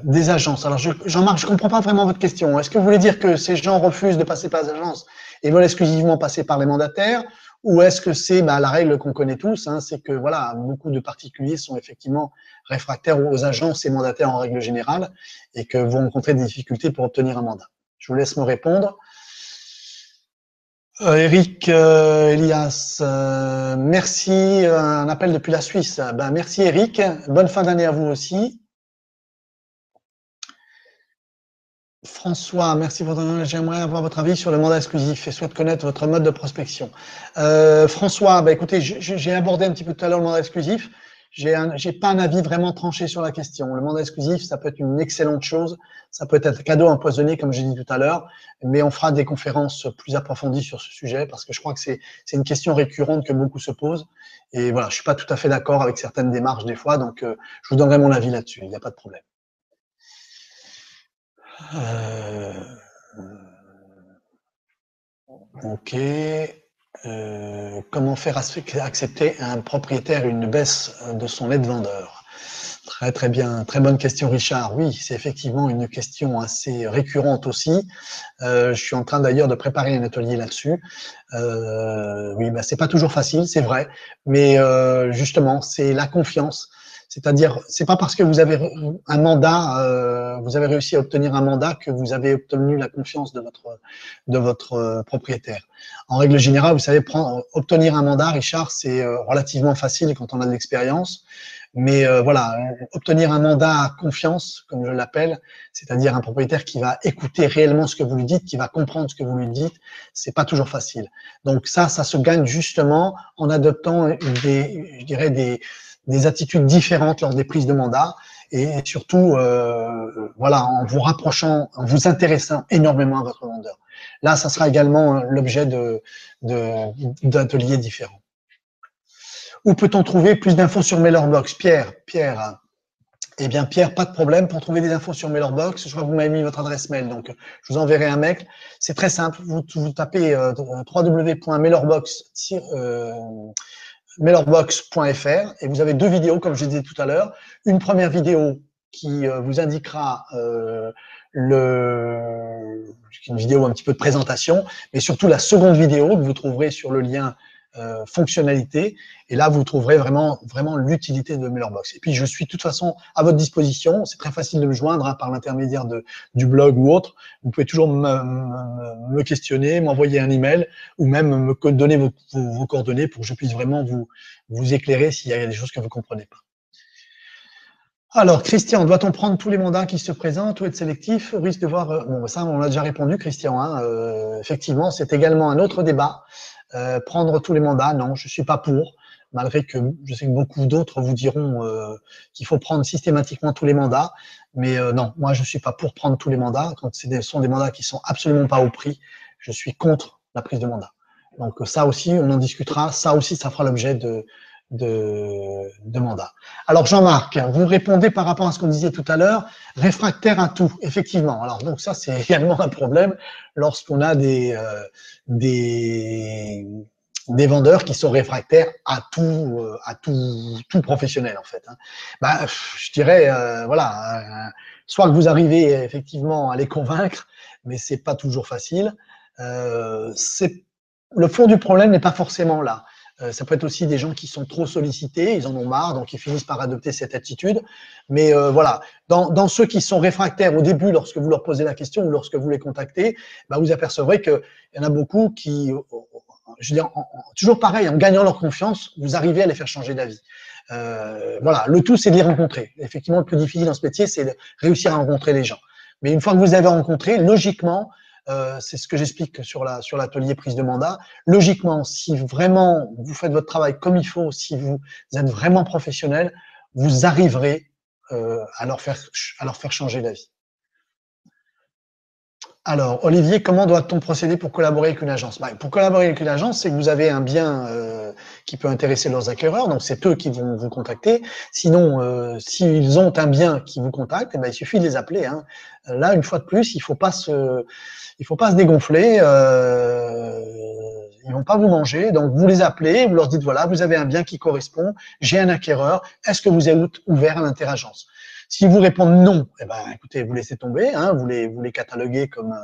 Des agences. Alors, Jean-Marc, je ne comprends pas vraiment votre question. Est-ce que vous voulez dire que ces gens refusent de passer par les agences et veulent exclusivement passer par les mandataires? Ou est-ce que c'est la règle qu'on connaît tous, hein, c'est que voilà, beaucoup de particuliers sont effectivement réfractaires aux agences et mandataires en règle générale et que vont rencontrer des difficultés pour obtenir un mandat? Je vous laisse me répondre. Eric Elias, merci, un appel depuis la Suisse. Ben, merci Eric, bonne fin d'année à vous aussi. François, merci pour votre. J'aimerais avoir votre avis sur le mandat exclusif et souhaite connaître votre mode de prospection. François, bah écoutez, j'ai abordé un petit peu tout à l'heure le mandat exclusif. J'ai pas un avis vraiment tranché sur la question. Le mandat exclusif, ça peut être une excellente chose. Ça peut être un cadeau empoisonné, comme j'ai dit tout à l'heure. Mais on fera des conférences plus approfondies sur ce sujet parce que je crois que c'est une question récurrente que beaucoup se posent. Et voilà, je suis pas tout à fait d'accord avec certaines démarches des fois. Donc, je vous donnerai mon avis là-dessus. Il n'y a pas de problème. Ok. Comment faire accepter à un propriétaire une baisse de son net vendeur? Très très bien, très bonne question Richard. Oui, c'est effectivement une question assez récurrente aussi. Je suis en train d'ailleurs de préparer un atelier là-dessus. Oui, c'est pas toujours facile, c'est vrai, mais justement, c'est la confiance. C'est-à-dire, c'est pas parce que vous avez un mandat, vous avez réussi à obtenir un mandat que vous avez obtenu la confiance de votre propriétaire. En règle générale, vous savez, obtenir un mandat, Richard, c'est relativement facile quand on a de l'expérience. Mais voilà, obtenir un mandat à confiance, comme je l'appelle, c'est-à-dire un propriétaire qui va écouter réellement ce que vous lui dites, qui va comprendre ce que vous lui dites, c'est pas toujours facile. Donc ça se gagne justement en adoptant je dirais des attitudes différentes lors des prises de mandat et surtout, voilà, en vous rapprochant, en vous intéressant énormément à votre vendeur. Là, ça sera également l'objet d'ateliers différents. Où peut-on trouver plus d'infos sur MailerBox? Pierre, eh bien Pierre, pas de problème. Pour trouver des infos sur MailerBox, je crois que vous m'avez mis votre adresse mail, donc je vous enverrai un mail. C'est très simple, vous tapez www.mailerbox.fr et vous avez deux vidéos, comme je disais tout à l'heure. Une première vidéo qui vous indiquera une vidéo un petit peu de présentation, mais surtout la seconde vidéo que vous trouverez sur le lien fonctionnalités. Et là, vous trouverez vraiment l'utilité de MailerBox. Et puis, je suis de toute façon à votre disposition. C'est très facile de me joindre par l'intermédiaire du blog ou autre. Vous pouvez toujours me questionner, m'envoyer un email ou même me donner vos coordonnées pour que je puisse vraiment vous éclairer s'il y a des choses que vous ne comprenez pas. Alors, Christian, doit-on prendre tous les mandats qui se présentent ou être sélectif? Risque de voir. Bon, ça, on l'a déjà répondu, Christian. Effectivement, c'est également un autre débat. Prendre tous les mandats, non, je suis pas pour. Malgré que je sais que beaucoup d'autres vous diront qu'il faut prendre systématiquement tous les mandats. Mais non, moi, je suis pas pour prendre tous les mandats. Quand ce sont des mandats qui sont absolument pas au prix, je suis contre la prise de mandat. Donc ça aussi, on en discutera. Ça aussi, ça fera l'objet de mandat. Alors Jean-Marc, vous répondez par rapport à ce qu'on disait tout à l'heure, réfractaire à tout, effectivement. Alors donc ça c'est également un problème lorsqu'on a des vendeurs qui sont réfractaires à tout professionnel en fait. Bah, je dirais voilà, soit que vous arrivez effectivement à les convaincre, mais c'est pas toujours facile. Le fond du problème n'est pas forcément là. Ça peut être aussi des gens qui sont trop sollicités, ils en ont marre, donc ils finissent par adopter cette attitude. Mais voilà, dans ceux qui sont réfractaires au début, lorsque vous leur posez la question ou lorsque vous les contactez, bah, vous apercevrez qu'il y en a beaucoup qui, je veux dire, toujours pareil, en gagnant leur confiance, vous arrivez à les faire changer d'avis. Voilà, le tout, c'est de les rencontrer. Effectivement, le plus difficile dans ce métier, c'est de réussir à rencontrer les gens. Mais une fois que vous avez rencontré, logiquement, c'est ce que j'explique sur l'atelier prise de mandat. Logiquement, si vraiment vous faites votre travail comme il faut, si vous êtes vraiment professionnel, vous arriverez à leur faire changer d'avis. Alors, Olivier, comment doit-on procéder pour collaborer avec une agence? Pour collaborer avec une agence, c'est que vous avez un bien qui peut intéresser leurs acquéreurs, donc c'est eux qui vont vous contacter. Sinon, s'ils ont un bien qui vous contacte, il suffit de les appeler. Là, une fois de plus, il faut pas se dégonfler. Ils vont pas vous manger, donc vous les appelez, vous leur dites voilà, vous avez un bien qui correspond, j'ai un acquéreur, est-ce que vous êtes ouvert à l'interagence? S'ils vous répondent non, écoutez, vous laissez tomber, vous les cataloguez comme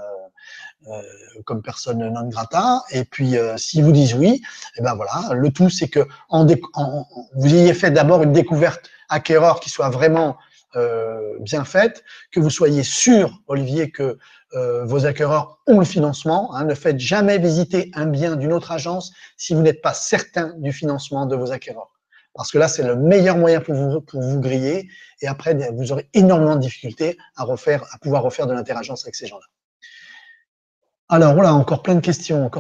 personne non grata. Et puis, s'ils vous disent oui, voilà, le tout, c'est que vous ayez fait d'abord une découverte acquéreur qui soit vraiment bien faite, que vous soyez sûr, Olivier, que vos acquéreurs ont le financement. Ne faites jamais visiter un bien d'une autre agence si vous n'êtes pas certain du financement de vos acquéreurs. Parce que là, c'est le meilleur moyen pour vous griller. Et après, vous aurez énormément de difficultés à pouvoir refaire de l'interagence avec ces gens-là. Alors, voilà, encore plein de questions.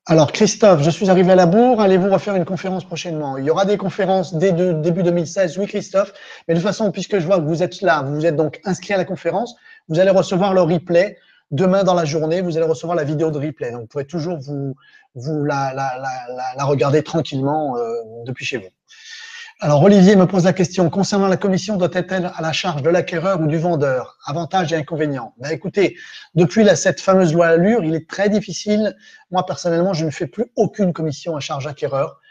Alors, Christophe, je suis arrivé à la bourre. Allez-vous refaire une conférence prochainement? Il y aura des conférences dès début 2016. Oui, Christophe. Mais de toute façon, puisque je vois que vous êtes là, vous êtes donc inscrit à la conférence, vous allez recevoir le replay. Demain dans la journée, vous allez recevoir la vidéo de replay. Donc, vous pourrez toujours vous la regarder tranquillement depuis chez vous. Alors, Olivier me pose la question, concernant la commission, doit-elle à la charge de l'acquéreur ou du vendeur? Avantages et inconvénients. Écoutez, depuis cette fameuse loi Allure, il est très difficile. Moi, personnellement, je ne fais plus aucune commission à charge acquéreur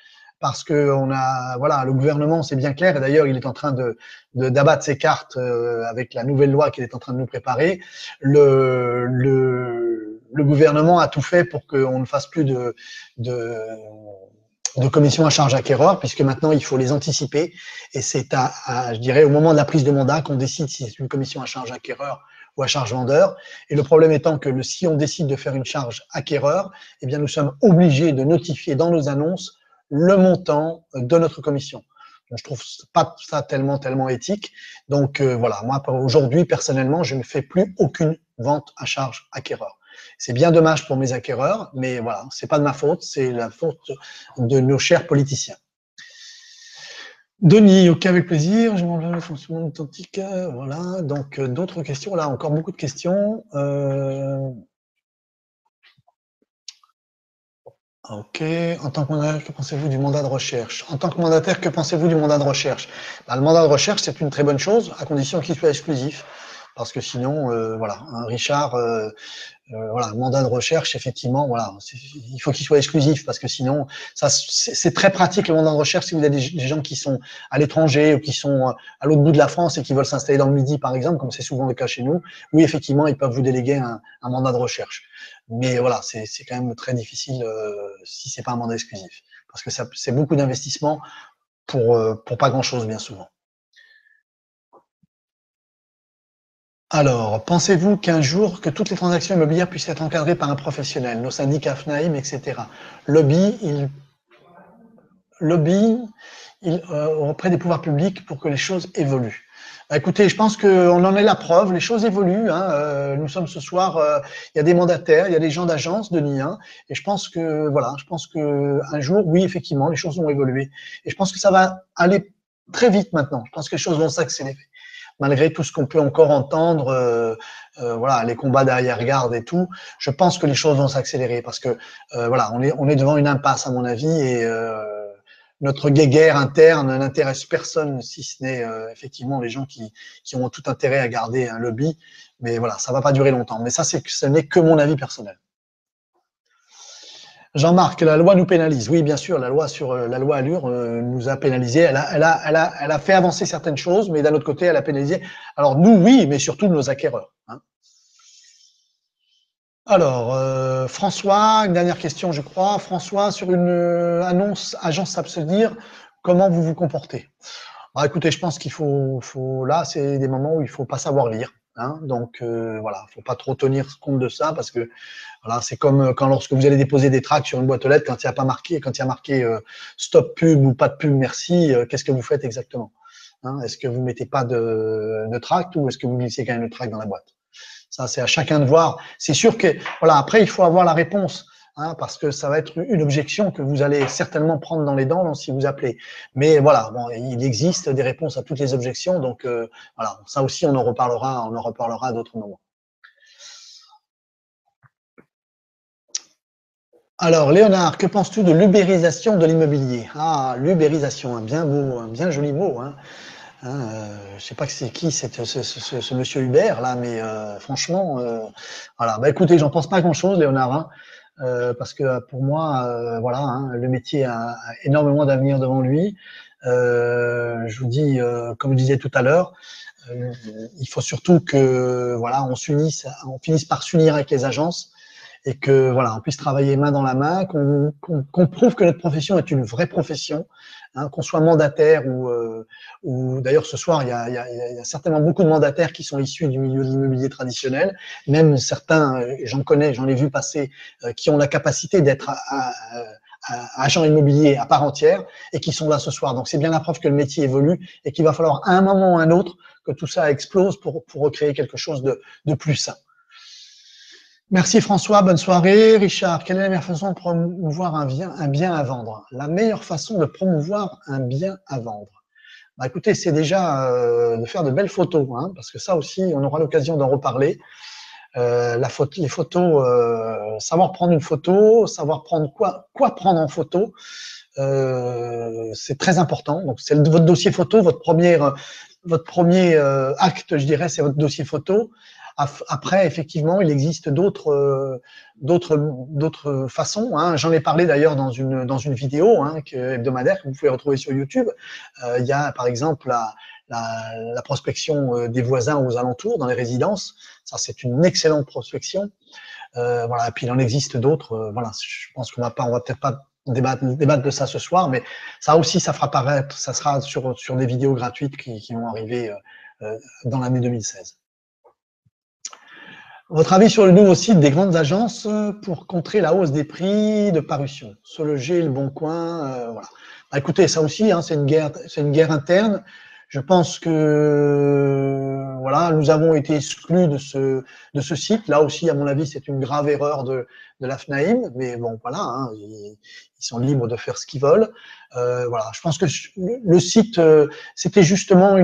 parce que le gouvernement, c'est bien clair. Et d'ailleurs, il est en train d'abattre ses cartes avec la nouvelle loi qu'il est en train de nous préparer. Le gouvernement a tout fait pour qu'on ne fasse plus de commission à charge acquéreur, puisque maintenant il faut les anticiper, et c'est je dirais, au moment de la prise de mandat qu'on décide si c'est une commission à charge acquéreur ou à charge vendeur. Et le problème étant que si on décide de faire une charge acquéreur, eh bien nous sommes obligés de notifier dans nos annonces le montant de notre commission. Donc, je trouve pas ça tellement éthique. Donc voilà, moi aujourd'hui personnellement, je ne fais plus aucune vente à charge acquéreur. C'est bien dommage pour mes acquéreurs, mais voilà, c'est pas de ma faute, c'est la faute de nos chers politiciens. Denis, ok, avec plaisir, je m'en vais le fonctionnement authentique, voilà, donc d'autres questions, là, encore beaucoup de questions. Ok, en tant que mandataire, que pensez-vous du mandat de recherche? En tant que mandataire, que pensez-vous du mandat de recherche? Le mandat de recherche, c'est une très bonne chose, à condition qu'il soit exclusif. parce que sinon, voilà, un Richard, voilà, mandat de recherche, effectivement, voilà, il faut qu'il soit exclusif parce que sinon, ça, c'est très pratique le mandat de recherche si vous avez des gens qui sont à l'étranger ou qui sont à l'autre bout de la France et qui veulent s'installer dans le Midi, par exemple, comme c'est souvent le cas chez nous. Oui, effectivement, ils peuvent vous déléguer un mandat de recherche. Mais voilà, c'est quand même très difficile si c'est pas un mandat exclusif parce que c'est beaucoup d'investissement pour pas grand-chose, bien souvent. Alors, pensez-vous qu'un jour, que toutes les transactions immobilières puissent être encadrées par un professionnel, nos syndicats FNAIM, etc. Lobby, lobby auprès des pouvoirs publics pour que les choses évoluent. Bah, écoutez, je pense qu'on en est la preuve, les choses évoluent. Hein. Nous sommes ce soir, il y a des mandataires, il y a des gens d'agence, Denis, hein, et je pense que voilà, je pense que un jour, oui, effectivement, les choses vont évoluer. Et je pense que ça va aller très vite maintenant. Je pense que les choses vont s'accélérer malgré tout ce qu'on peut encore entendre, voilà, les combats derrière-garde et tout, je pense que les choses vont s'accélérer parce que voilà, on est devant une impasse à mon avis et notre guéguerre interne n'intéresse personne si ce n'est effectivement les gens qui ont tout intérêt à garder un lobby. Mais voilà, ça va pas durer longtemps. Mais ça, ce n'est que mon avis personnel. Jean-Marc, la loi nous pénalise. Oui, bien sûr, la loi sur la loi Allure nous a pénalisé. Elle a fait avancer certaines choses, mais d'un autre côté, elle a pénalisé. Alors nous, oui, mais surtout nos acquéreurs. Hein. Alors, François, une dernière question, je crois. François, sur une annonce agence à se dire, comment vous vous comportez? Ah, écoutez, je pense qu'il faut là, c'est des moments où il faut pas savoir lire. Hein, donc voilà, faut pas trop tenir compte de ça parce que voilà, c'est comme quand lorsque vous allez déposer des tracts sur une boîte aux lettres, quand il n'y a pas marqué, quand il y a marqué stop pub ou pas de pub, merci, qu'est-ce que vous faites exactement? Hein, est-ce que vous mettez pas de tract ou est-ce que vous glissez quand même le tract dans la boîte? Ça, c'est à chacun de voir. C'est sûr que voilà, après il faut avoir la réponse. Hein, parce que ça va être une objection que vous allez certainement prendre dans les dents si vous appelez. Mais voilà, bon, il existe des réponses à toutes les objections, donc voilà, ça aussi on en reparlera à d'autres moments. Alors, Léonard, que penses-tu de l'ubérisation de l'immobilier? Ah, l'ubérisation, un bien beau, un bien joli mot. Hein. Je ne sais pas que c'est qui ce monsieur Hubert là, mais franchement, voilà. Bah écoutez, j'en pense pas grand-chose, Léonard, hein, parce que pour moi, voilà, hein, le métier a énormément d'avenir devant lui. Je vous dis, comme je disais tout à l'heure, il faut surtout que voilà, on finisse par s'unir avec les agences et que voilà, on puisse travailler main dans la main, qu'on prouve que notre profession est une vraie profession, hein, qu'on soit mandataire ou d'ailleurs ce soir il y a certainement beaucoup de mandataires qui sont issus du milieu de l'immobilier traditionnel, même certains, j'en connais, j'en ai vu passer, qui ont la capacité d'être agents immobiliers à part entière et qui sont là ce soir. Donc c'est bien la preuve que le métier évolue et qu'il va falloir à un moment ou à un autre que tout ça explose pour recréer quelque chose de plus sain. Merci François, bonne soirée. Richard, quelle est la meilleure façon de promouvoir un bien à vendre? La meilleure façon de promouvoir un bien à vendre. Bah, écoutez, c'est déjà de faire de belles photos, hein, parce que ça aussi, on aura l'occasion d'en reparler. Les photos, savoir prendre une photo, savoir prendre quoi prendre en photo, c'est très important. Donc, c'est votre dossier photo, votre premier acte, je dirais, c'est votre dossier photo. Après, effectivement, il existe d'autres façons. Hein. J'en ai parlé d'ailleurs dans une vidéo hebdomadaire que vous pouvez retrouver sur YouTube. Il y a par exemple la prospection des voisins aux alentours, dans les résidences. Ça, c'est une excellente prospection. Voilà. Et puis il en existe d'autres. Voilà. Je pense qu'on va peut-être pas débattre de ça ce soir, mais ça aussi, ça fera paraître. Ça sera sur des vidéos gratuites qui vont arriver dans l'année 2016. Votre avis sur le nouveau site des grandes agences pour contrer la hausse des prix de parution, Sologer, Le Bon Coin, voilà. Bah, écoutez, ça aussi, hein, c'est une guerre interne. Je pense que voilà, nous avons été exclus de ce site. Là aussi, à mon avis, c'est une grave erreur de la FNAIM, mais bon, voilà, hein, ils sont libres de faire ce qu'ils veulent. Voilà, je pense que le site, c'était justement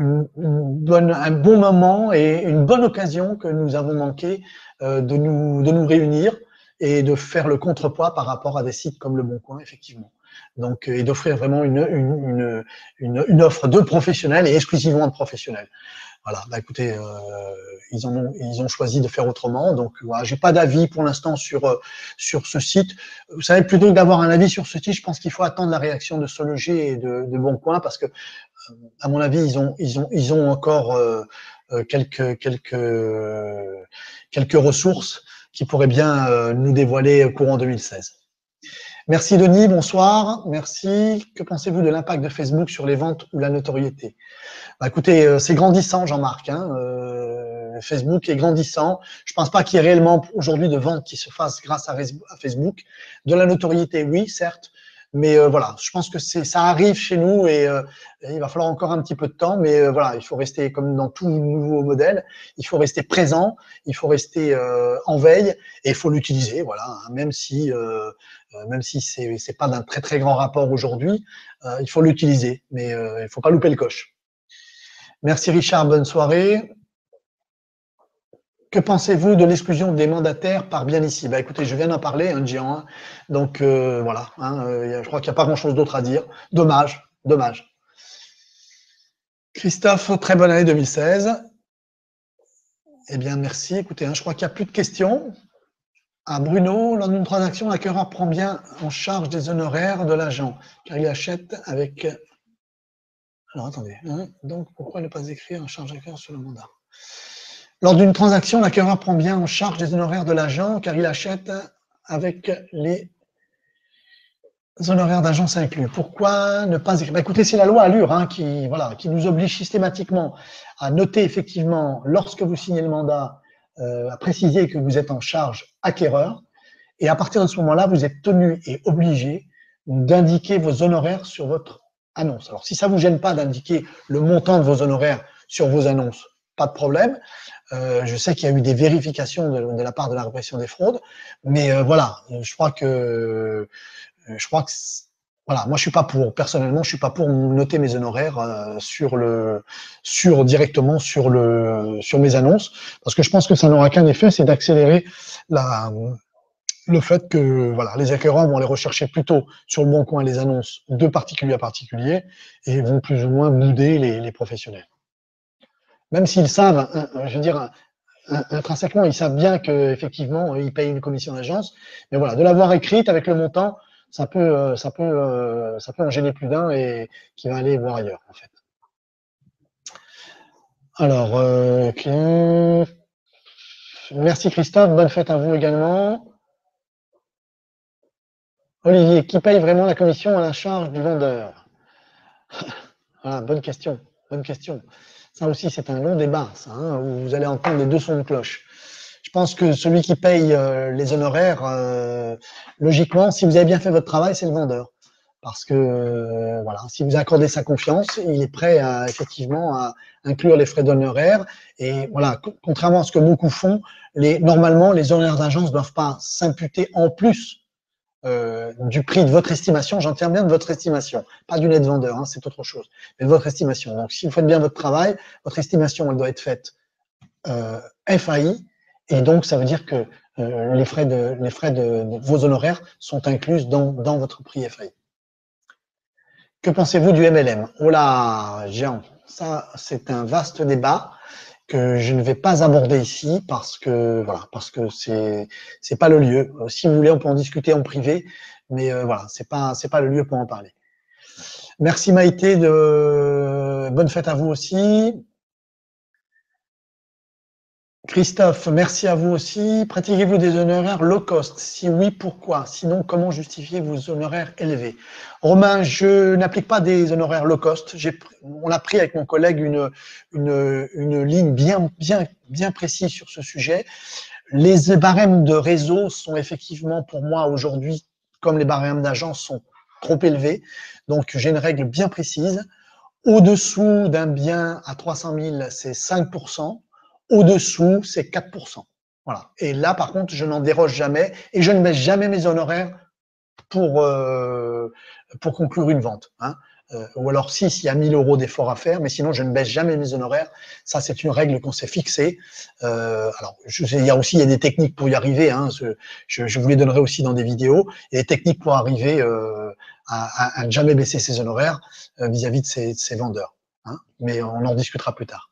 un bon moment et une bonne occasion que nous avons manqué de nous réunir et de faire le contrepoids par rapport à des sites comme Le Bon Coin, effectivement. Donc, et d'offrir vraiment une offre de professionnels et exclusivement de professionnels. voilà, bah écoutez, ils ont choisi de faire autrement. Donc voilà, j'ai pas d'avis pour l'instant sur ce site. Vous savez, plutôt que d'avoir un avis sur ce site, je pense qu'il faut attendre la réaction de Sologer et de Boncoin parce que, à mon avis, ils ont encore quelques ressources qui pourraient bien nous dévoiler au courant 2016. Merci Denis, bonsoir. Merci. Que pensez-vous de l'impact de Facebook sur les ventes ou la notoriété? Bah, écoutez, c'est grandissant, Jean-Marc. Hein, Facebook est grandissant. Je pense pas qu'il y ait réellement aujourd'hui de ventes qui se fassent grâce à Facebook. De la notoriété, oui, certes. Mais voilà, je pense que ça arrive chez nous et il va falloir encore un petit peu de temps. Mais voilà, il faut rester comme dans tout nouveau modèle. Il faut rester présent, il faut rester en veille et il faut l'utiliser. Voilà, hein, même si c'est pas d'un très très grand rapport aujourd'hui, il faut l'utiliser. Mais il faut pas louper le coche. Merci Richard, bonne soirée. Que pensez-vous de l'exclusion des mandataires par bien ici? Bah écoutez, je viens d'en parler, un géant. Hein. Donc voilà, hein, je crois qu'il n'y a pas grand-chose d'autre à dire. Dommage, dommage. Christophe, très bonne année 2016. Eh bien, merci. Écoutez, hein, je crois qu'il n'y a plus de questions. À Bruno, lors d'une transaction, l'acquéreur prend bien en charge des honoraires de l'agent, car il achète avec... Alors attendez, hein, donc pourquoi ne pas écrire en charge d'acquéreur sur le mandat? Lors d'une transaction, l'acquéreur prend bien en charge les honoraires de l'agent car il achète avec les honoraires d'agence inclus. Pourquoi ne pas écrire? Bah, écoutez, c'est la loi Allure hein, qui nous oblige systématiquement à noter effectivement, lorsque vous signez le mandat, à préciser que vous êtes en charge acquéreur. Et à partir de ce moment-là, vous êtes tenu et obligé d'indiquer vos honoraires sur votre annonce. Alors, si ça ne vous gêne pas d'indiquer le montant de vos honoraires sur vos annonces, pas de problème. Je sais qu'il y a eu des vérifications de la part de la répression des fraudes, mais voilà, je crois que voilà, moi je suis pas pour, personnellement, je suis pas pour noter mes honoraires directement sur mes annonces, parce que je pense que ça n'aura qu'un effet, c'est d'accélérer le fait que voilà, les acquéreurs vont les rechercher plutôt sur le bon coin les annonces de particulier à particulier et vont plus ou moins bouder les professionnels. Même s'ils savent, je veux dire, intrinsèquement, ils savent bien qu'effectivement, ils payent une commission d'agence. Mais voilà, de l'avoir écrite avec le montant, ça peut en gêner plus d'un et qui va aller voir ailleurs, en fait. Alors, merci Christophe, bonne fête à vous également. Olivier, qui paye vraiment la commission à la charge du vendeur? Voilà, bonne question, bonne question. Ça aussi, c'est un long débat, ça, hein, où vous allez entendre les deux sons de cloche. Je pense que celui qui paye les honoraires, logiquement, si vous avez bien fait votre travail, c'est le vendeur. Parce que voilà, si vous accordez sa confiance, il est prêt effectivement à inclure les frais d'honoraires. Et voilà, contrairement à ce que beaucoup font, normalement, les honoraires d'agence ne doivent pas s'imputer en plus du prix de votre estimation, j'en tiens bien de votre estimation, pas du net vendeur, hein, c'est autre chose, mais de votre estimation. Donc, si vous faites bien votre travail, votre estimation, elle doit être faite FAI, et donc ça veut dire que les frais de vos honoraires sont inclus dans votre prix FAI. Que pensez-vous du MLM? Oh là, Jean, ça c'est un vaste débat que je ne vais pas aborder ici parce que voilà, parce que c'est pas le lieu. Si vous voulez, on peut en discuter en privé, mais voilà, c'est pas le lieu pour en parler. Merci Maïté, bonne fête à vous aussi. Christophe, merci à vous aussi. Pratiquez-vous des honoraires low cost? Si oui, pourquoi? Sinon, comment justifier vos honoraires élevés? Romain, je n'applique pas des honoraires low cost. On a pris avec mon collègue une ligne bien précise sur ce sujet. Les barèmes de réseau sont effectivement, pour moi, aujourd'hui, comme les barèmes d'agence, sont trop élevés. Donc, j'ai une règle bien précise. Au-dessous d'un bien à 300 000, c'est 5%. Au-dessous, c'est 4%. Voilà. Et là, par contre, je n'en déroge jamais et je ne baisse jamais mes honoraires pour conclure une vente. Hein. Ou alors s'il y a 1000 € d'effort à faire, mais sinon, je ne baisse jamais mes honoraires. Ça, c'est une règle qu'on s'est fixée. Alors, il y a des techniques pour y arriver. Hein. Je vous les donnerai aussi dans des vidéos. Il y a des techniques pour arriver à ne jamais baisser ses honoraires vis-à-vis de ses vendeurs. Hein. Mais on en discutera plus tard.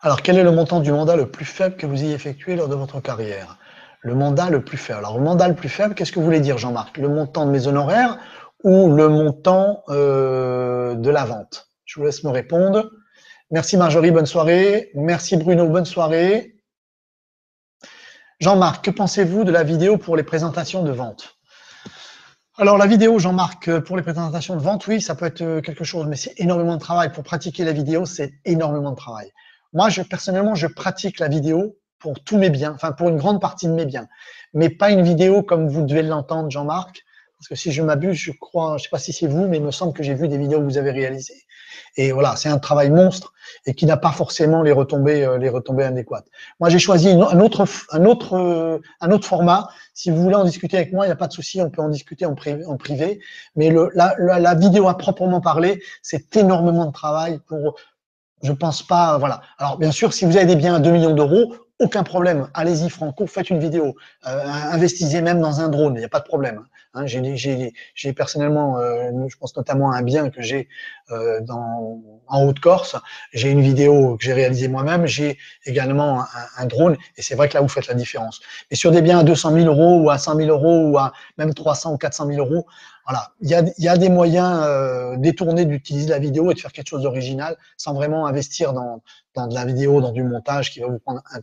Alors, quel est le montant du mandat le plus faible que vous ayez effectué lors de votre carrière? Le mandat le plus faible. Alors, le mandat le plus faible, qu'est-ce que vous voulez dire, Jean-Marc? Le montant de mes honoraires ou le montant de la vente? Je vous laisse me répondre. Merci Marjorie, bonne soirée. Merci Bruno, bonne soirée. Jean-Marc, que pensez-vous de la vidéo pour les présentations de vente? Alors la vidéo, Jean-Marc, pour les présentations de vente, oui, ça peut être quelque chose, mais c'est énormément de travail. Pour pratiquer la vidéo, c'est énormément de travail. Moi, personnellement, je pratique la vidéo pour tous mes biens, enfin pour une grande partie de mes biens, mais pas une vidéo comme vous devez l'entendre, Jean-Marc, parce que si je m'abuse, je crois, je sais pas si c'est vous, mais il me semble que j'ai vu des vidéos que vous avez réalisées. Et voilà, c'est un travail monstre et qui n'a pas forcément les retombées adéquates. Moi, j'ai choisi un autre format. Si vous voulez en discuter avec moi, il n'y a pas de souci, on peut en discuter en privé. Mais la vidéo à proprement parler, c'est énormément de travail pour, je pense pas, voilà. Alors, bien sûr, si vous avez des biens à 2 millions d'euros, aucun problème. Allez-y, Franco, faites une vidéo. Investissez même dans un drone, il n'y a pas de problème. Hein, j'ai personnellement, je pense notamment à un bien que j'ai en Haute-Corse. J'ai une vidéo que j'ai réalisée moi-même. J'ai également un drone. Et c'est vrai que là, vous faites la différence. Mais sur des biens à 200 000 euros ou à 100 000 euros ou à même 300 ou 400 000 euros, voilà, il y a des moyens détournés d'utiliser la vidéo et de faire quelque chose d'original sans vraiment investir dans de la vidéo, dans du montage qui va vous prendre un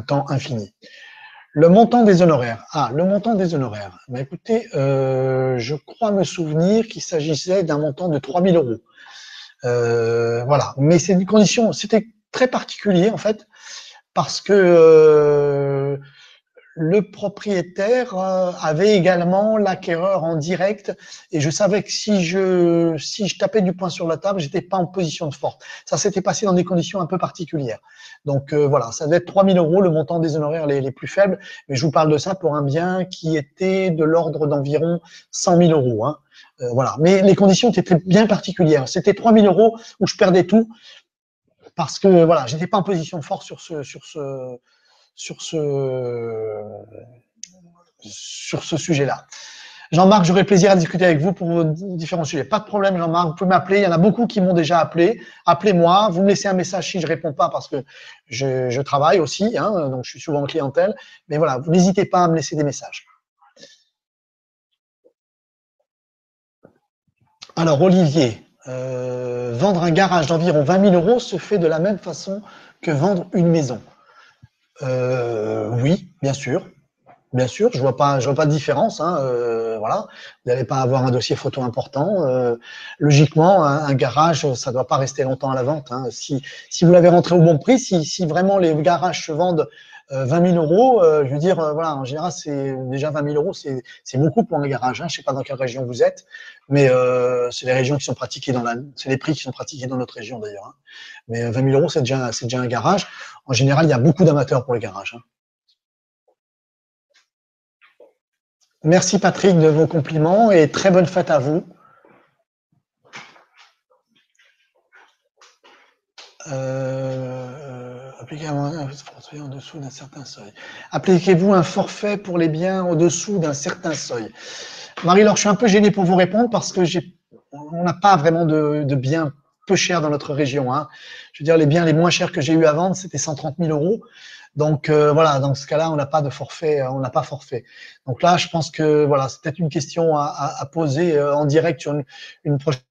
temps infini. Le montant des honoraires. Ah, le montant des honoraires. Bah, écoutez, je crois me souvenir qu'il s'agissait d'un montant de 3 000 euros. Voilà, mais c'est une condition, c'était très particulier en fait, parce que le propriétaire avait également l'acquéreur en direct et je savais que si je tapais du poing sur la table, j'étais pas en position de force. Ça s'était passé dans des conditions un peu particulières. Donc voilà, ça devait être 3 000 euros le montant des honoraires les plus faibles, mais je vous parle de ça pour un bien qui était de l'ordre d'environ 100 000 euros. Hein. Voilà, mais les conditions étaient bien particulières. C'était 3 000 euros où je perdais tout parce que voilà, j'étais pas en position de force sur ce sujet-là. Jean-Marc, j'aurai plaisir à discuter avec vous pour différents sujets. Pas de problème, Jean-Marc, vous pouvez m'appeler. Il y en a beaucoup qui m'ont déjà appelé. Appelez-moi, vous me laissez un message si je réponds pas parce que je travaille aussi, hein, donc je suis souvent en clientèle. Mais voilà, n'hésitez pas à me laisser des messages. Alors, Olivier, vendre un garage d'environ 20 000 euros se fait de la même façon que vendre une maison. Oui, bien sûr. Bien sûr, je vois pas de différence. Hein, voilà, vous n'allez pas avoir un dossier photo important. Logiquement, un garage, ça ne doit pas rester longtemps à la vente. Hein. Si vous l'avez rentré au bon prix, si vraiment les garages se vendent 20 000 euros, je veux dire, voilà, en général, c'est déjà 20 000 euros, c'est beaucoup pour un garage. Hein. Je ne sais pas dans quelle région vous êtes, mais c'est les régions qui sont pratiquées c'est les prix qui sont pratiqués dans notre région d'ailleurs. Hein. Mais 20 000 euros, c'est déjà un garage. En général, il y a beaucoup d'amateurs pour les garages. Hein. Merci Patrick de vos compliments et très bonne fête à vous. Appliquez-vous un forfait en dessous d'un certain seuil. Appliquez-vous un forfait pour les biens au-dessous d'un certain seuil. Marie-Laure, je suis un peu gêné pour vous répondre parce que on n'a pas vraiment de biens peu chers dans notre région. Hein. Je veux dire, les biens les moins chers que j'ai eu à vendre, c'était 130 000 euros. Donc voilà, dans ce cas-là, on n'a pas de forfait, on n'a pas forfait. Donc là, je pense que voilà, c'est peut-être une question à poser en direct sur une prochaine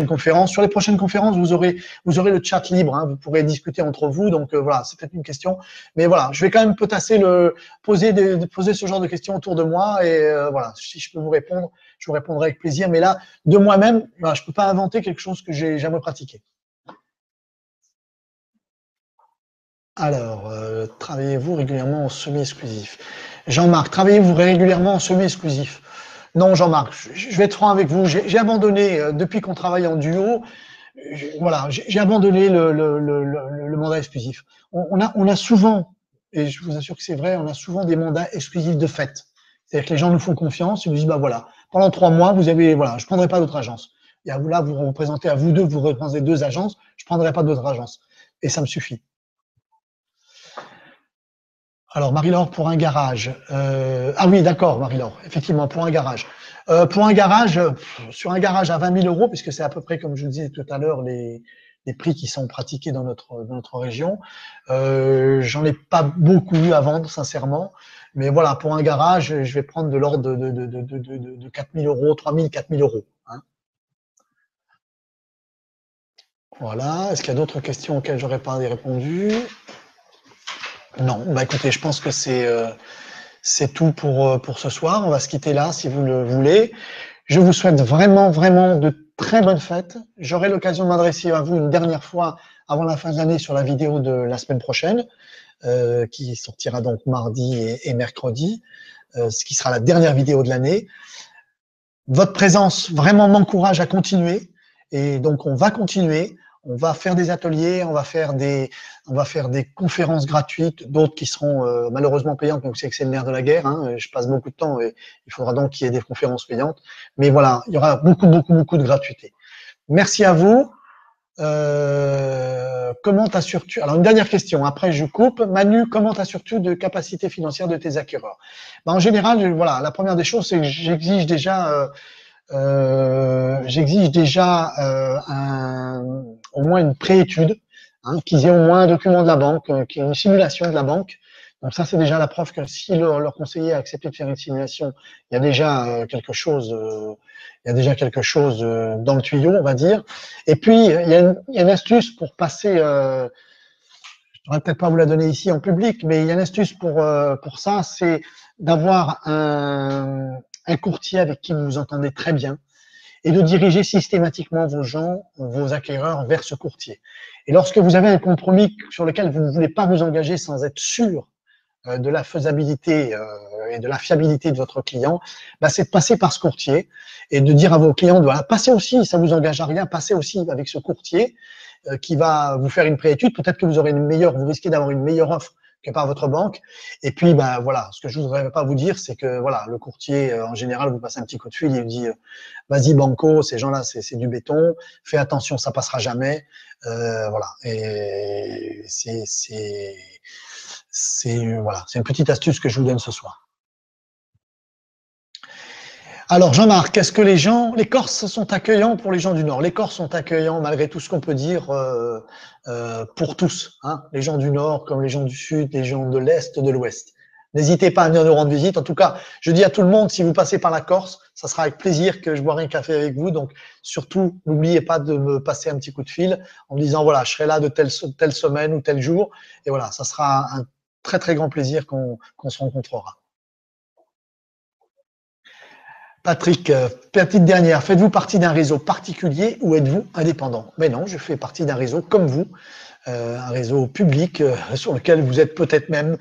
conférence. Sur les prochaines conférences, vous aurez le chat libre, hein, vous pourrez discuter entre vous. Donc voilà, c'est peut-être une question. Mais voilà, je vais quand même poser ce genre de questions autour de moi et voilà, si je peux vous répondre, je vous répondrai avec plaisir. Mais là, de moi-même, voilà, je peux pas inventer quelque chose que j'ai jamais pratiqué. Alors, travaillez-vous régulièrement en semi-exclusif? Jean-Marc, travaillez-vous régulièrement en semi-exclusif? Non, Jean-Marc, je vais être franc avec vous. J'ai abandonné, depuis qu'on travaille en duo, voilà, j'ai abandonné le mandat exclusif. On a souvent, et je vous assure que c'est vrai, on a souvent des mandats exclusifs de fait. C'est-à-dire que les gens nous font confiance, ils nous disent, bah voilà, pendant 3 mois, voilà, je prendrai pas d'autres agences. Et là, vous représentez à vous deux, vous représentez 2 agences, je prendrai pas d'autres agences. Et ça me suffit. Alors, Marie-Laure, pour un garage. Ah oui, d'accord, Marie-Laure, effectivement, pour un garage. Pour un garage, sur un garage à 20 000 euros, puisque c'est à peu près, comme je vous disais tout à l'heure, des prix qui sont pratiqués dans notre région. J'en ai pas beaucoup eu à vendre, sincèrement. Mais voilà, pour un garage, je vais prendre de l'ordre de 4 000 euros, 3 000, 4 000 euros. Hein. Voilà. Est-ce qu'il y a d'autres questions auxquelles j'aurais pas répondu? Non. Bah écoutez, je pense que c'est tout pour ce soir. On va se quitter là, si vous le voulez. Je vous souhaite vraiment, vraiment de très bonnes fêtes. J'aurai l'occasion de m'adresser à vous une dernière fois avant la fin de l'année sur la vidéo de la semaine prochaine, qui sortira donc mardi et mercredi, ce qui sera la dernière vidéo de l'année. Votre présence vraiment m'encourage à continuer, et donc on va continuer. On va faire des ateliers, on va faire des conférences gratuites, d'autres qui seront malheureusement payantes, donc c'est que c'est le nerf de la guerre. Hein. Je passe beaucoup de temps et il faudra donc qu'il y ait des conférences payantes. Mais voilà, il y aura beaucoup, beaucoup, beaucoup de gratuité. Merci à vous. Comment t'assures-tu? Alors une dernière question, après je coupe. Manu, comment t'assures-tu de capacité financière de tes acquéreurs? En général, voilà, la première des choses, c'est que j'exige déjà au moins une préétude, hein, qu'ils aient au moins un document de la banque, qu'il y ait une simulation de la banque. Donc ça, c'est déjà la preuve que si leur conseiller a accepté de faire une simulation, il y a déjà quelque chose, dans le tuyau, on va dire. Et puis, il y a une astuce pour passer. Je ne pourrais peut-être pas vous la donner ici en public, mais il y a une astuce pour ça, c'est d'avoir un courtier avec qui vous vous entendez très bien et de diriger systématiquement vos acquéreurs vers ce courtier. Et lorsque vous avez un compromis sur lequel vous ne voulez pas vous engager sans être sûr de la faisabilité et de la fiabilité de votre client, bah, c'est de passer par ce courtier et de dire à vos clients, voilà, passez aussi, ça vous engage à rien, passez aussi avec ce courtier qui va vous faire une préétude. Peut-être que vous risquez d'avoir une meilleure offre que par votre banque. Et puis, ben voilà, ce que je voudrais pas vous dire, c'est que voilà, le courtier, en général, vous passe un petit coup de fil, il vous dit, vas-y banco, ces gens-là, c'est du béton, fais attention, ça passera jamais. Voilà. Et voilà, c'est une petite astuce que je vous donne ce soir. Alors Jean-Marc, est-ce que les Corses sont accueillants pour les gens du Nord? Les Corses sont accueillants malgré tout ce qu'on peut dire pour tous, hein, les gens du Nord comme les gens du Sud, les gens de l'Est, de l'Ouest. N'hésitez pas à venir nous rendre visite. En tout cas, je dis à tout le monde, si vous passez par la Corse, ça sera avec plaisir que je boirai un café avec vous. Donc surtout, n'oubliez pas de me passer un petit coup de fil en me disant, voilà, je serai là de telle semaine ou tel jour. Et voilà, ça sera un très très grand plaisir qu'on se rencontrera. Patrick, petite dernière, faites-vous partie d'un réseau particulier ou êtes-vous indépendant? Mais non, je fais partie d'un réseau comme vous, un réseau public sur lequel vous êtes peut-être même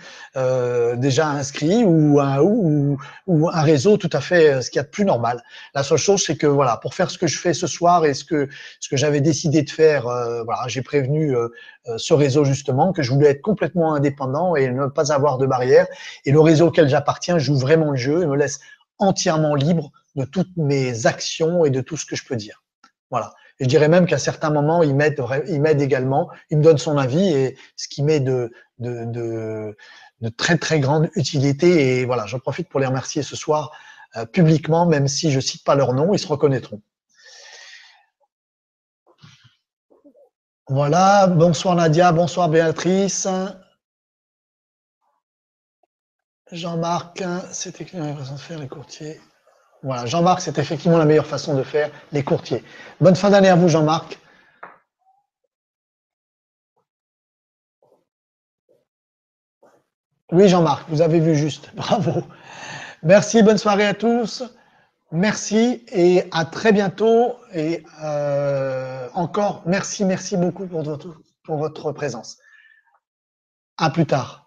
déjà inscrit ou un réseau tout à fait ce qu'il y a de plus normal. La seule chose, c'est que voilà, pour faire ce que je fais ce soir et ce que j'avais décidé de faire, voilà, j'ai prévenu ce réseau justement que je voulais être complètement indépendant et ne pas avoir de barrière. Et le réseau auquel j'appartiens joue vraiment le jeu et me laisse entièrement libre de toutes mes actions et de tout ce que je peux dire. Voilà. Et je dirais même qu'à certains moments, il m'aide également, il me donne son avis et ce qui m'est de très très grande utilité. Et voilà, j'en profite pour les remercier ce soir publiquement, même si je cite pas leur nom, ils se reconnaîtront. Voilà, bonsoir Nadia, bonsoir Béatrice. Jean-Marc, c'était une façon de faire les courtiers. Voilà, Jean-Marc, c'est effectivement la meilleure façon de faire les courtiers. Bonne fin d'année à vous, Jean-Marc. Oui, Jean-Marc, vous avez vu juste. Bravo. Merci, bonne soirée à tous. Merci et à très bientôt. Et encore, merci beaucoup pour votre présence. À plus tard.